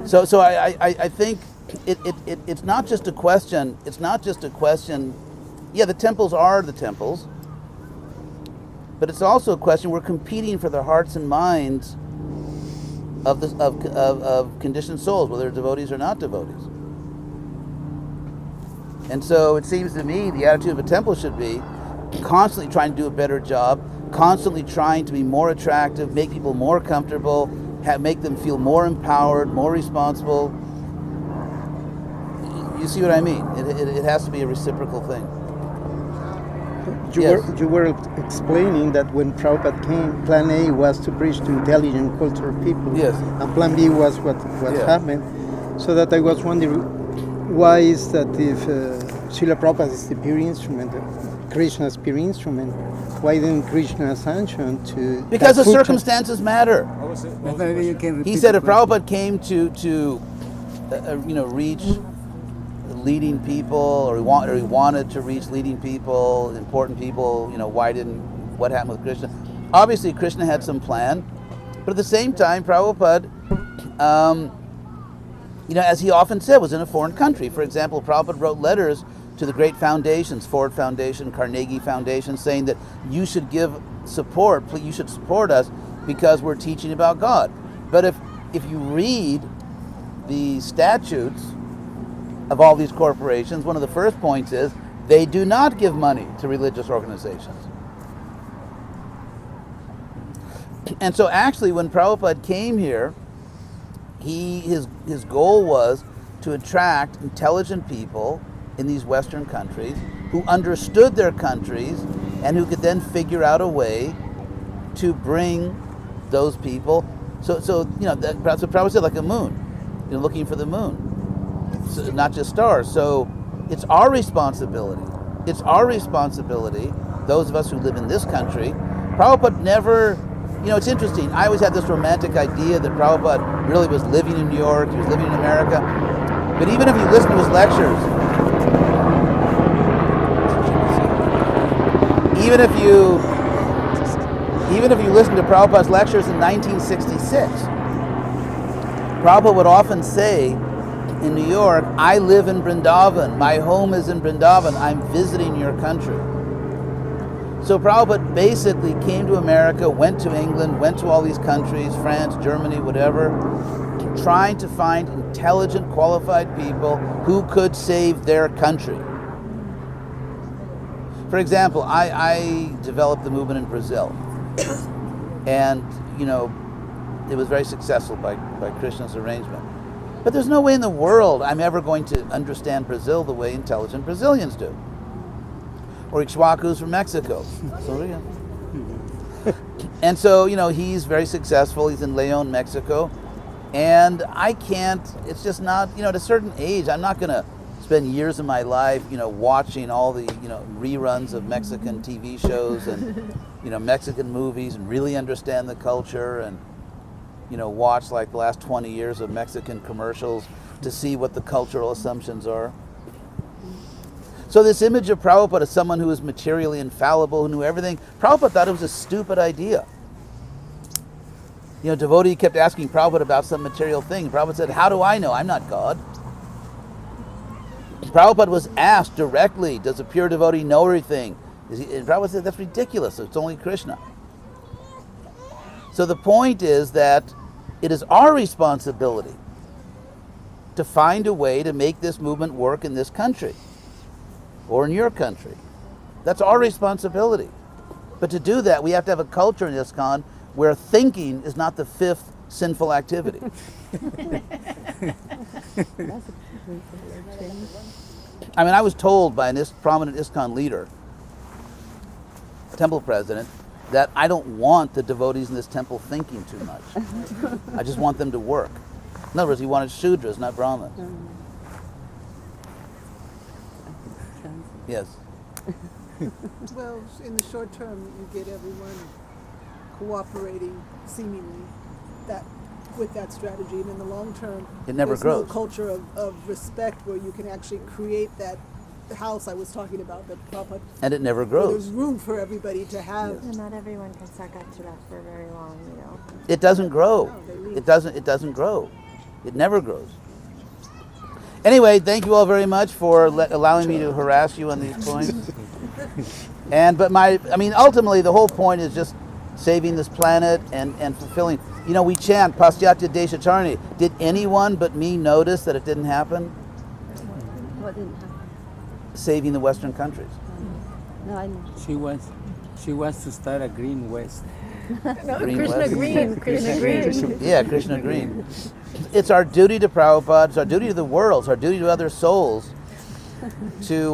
So I think it's not just a question. It's not just a question. Yeah, the temples are the temples, but it's also a question. We're competing for the hearts and minds of conditioned souls, whether they're devotees or not devotees. And so it seems to me the attitude of a temple should be constantly trying to do a better job, constantly trying to be more attractive, make people more comfortable, make them feel more empowered, more responsible. You see what I mean? It has to be a reciprocal thing. You were explaining that when Prabhupada came, plan A was to preach to intelligent, cultural people. Yes. And plan B was what happened. So that I was wondering, why is that if Srila Prabhupada is the pure instrument, Krishna's pure instrument, why didn't Krishna sanction to... Because the circumstances matter. Maybe you can repeat He said the if question. Prabhupada came to reach leading people, or he wanted to reach leading people, important people, what happened with Krishna? Obviously, Krishna had some plan, but at the same time, Prabhupada, as he often said, was in a foreign country. For example, Prabhupada wrote letters to the great foundations, Ford Foundation, Carnegie Foundation, saying that you should give support, you should support us because we're teaching about God. But if you read the statutes of all these corporations, one of the first points is they do not give money to religious organizations. And so actually when Prabhupada came here, his goal was to attract intelligent people in these Western countries who understood their countries and who could then figure out a way to bring those people. So Prabhupada said like a moon, looking for the moon. So not just stars. So it's our responsibility. It's our responsibility, those of us who live in this country. Prabhupada never, it's interesting. I always had this romantic idea that Prabhupada really was living in New York, he was living in America. But even if you listen to his lectures, even if you listen to Prabhupada's lectures in 1966, Prabhupada would often say in New York, I live in Vrindavan, my home is in Vrindavan, I'm visiting your country. So Prabhupada basically came to America, went to England, went to all these countries, France, Germany, whatever, trying to find intelligent, qualified people who could save their country. For example, I developed the movement in Brazil, and it was very successful by Krishna's arrangement. But there's no way in the world I'm ever going to understand Brazil the way intelligent Brazilians do, or Ixhuacus from Mexico. And so, he's very successful. He's in León, Mexico. And I can't, it's just not, at a certain age, I'm not going to spend years of my life, watching all the, reruns of Mexican TV shows and, Mexican movies and really understand the culture and, watch like the last 20 years of Mexican commercials to see what the cultural assumptions are. So this image of Prabhupada as someone who is materially infallible, who knew everything, Prabhupada thought it was a stupid idea. Devotee kept asking Prabhupada about some material thing. Prabhupada said, how do I know? I'm not God. Prabhupada was asked directly, does a pure devotee know everything? And Prabhupada said, that's ridiculous. It's only Krishna. So the point is that it is our responsibility to find a way to make this movement work in this country or in your country. That's our responsibility. But to do that, we have to have a culture in ISKCON where thinking is not the fifth sinful activity. I was told by a prominent ISKCON leader, temple president, that I don't want the devotees in this temple thinking too much. I just want them to work. In other words, he wanted Shudras, not Brahmins. Yes. Well, in the short term, you get everyone cooperating seemingly with that strategy, and in the long term, it never there's grows. No culture of respect where you can actually create that house I was talking about, that Prabhupada. And it never grows. There's room for everybody to have. And not everyone can suck up to that for very long, It doesn't grow. No, It doesn't grow. It never grows. Anyway, thank you all very much for allowing me to harass you on these points. Ultimately, the whole point is just saving this planet and fulfilling. We chant Paschatya Deshatarni. Did anyone but me notice that it didn't happen? What didn't happen? Saving the Western countries. No, I know. She wants to start a Green West. Krishna Green. Yeah, Krishna Green. It's our duty to Prabhupada, it's our duty to the world, it's our duty to other souls to,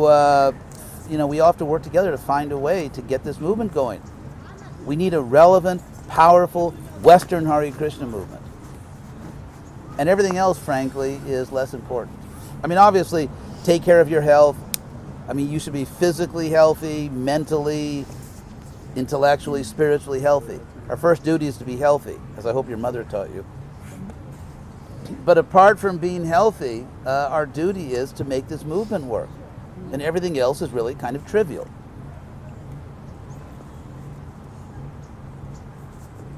we all have to work together to find a way to get this movement going. We need a relevant, powerful, Western Hare Krishna movement. And everything else, frankly, is less important. Obviously, take care of your health. You should be physically healthy, mentally, intellectually, spiritually healthy. Our first duty is to be healthy, as I hope your mother taught you. But apart from being healthy, our duty is to make this movement work. And everything else is really kind of trivial.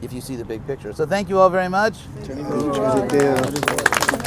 If you see the big picture. So thank you all very much. Thank you.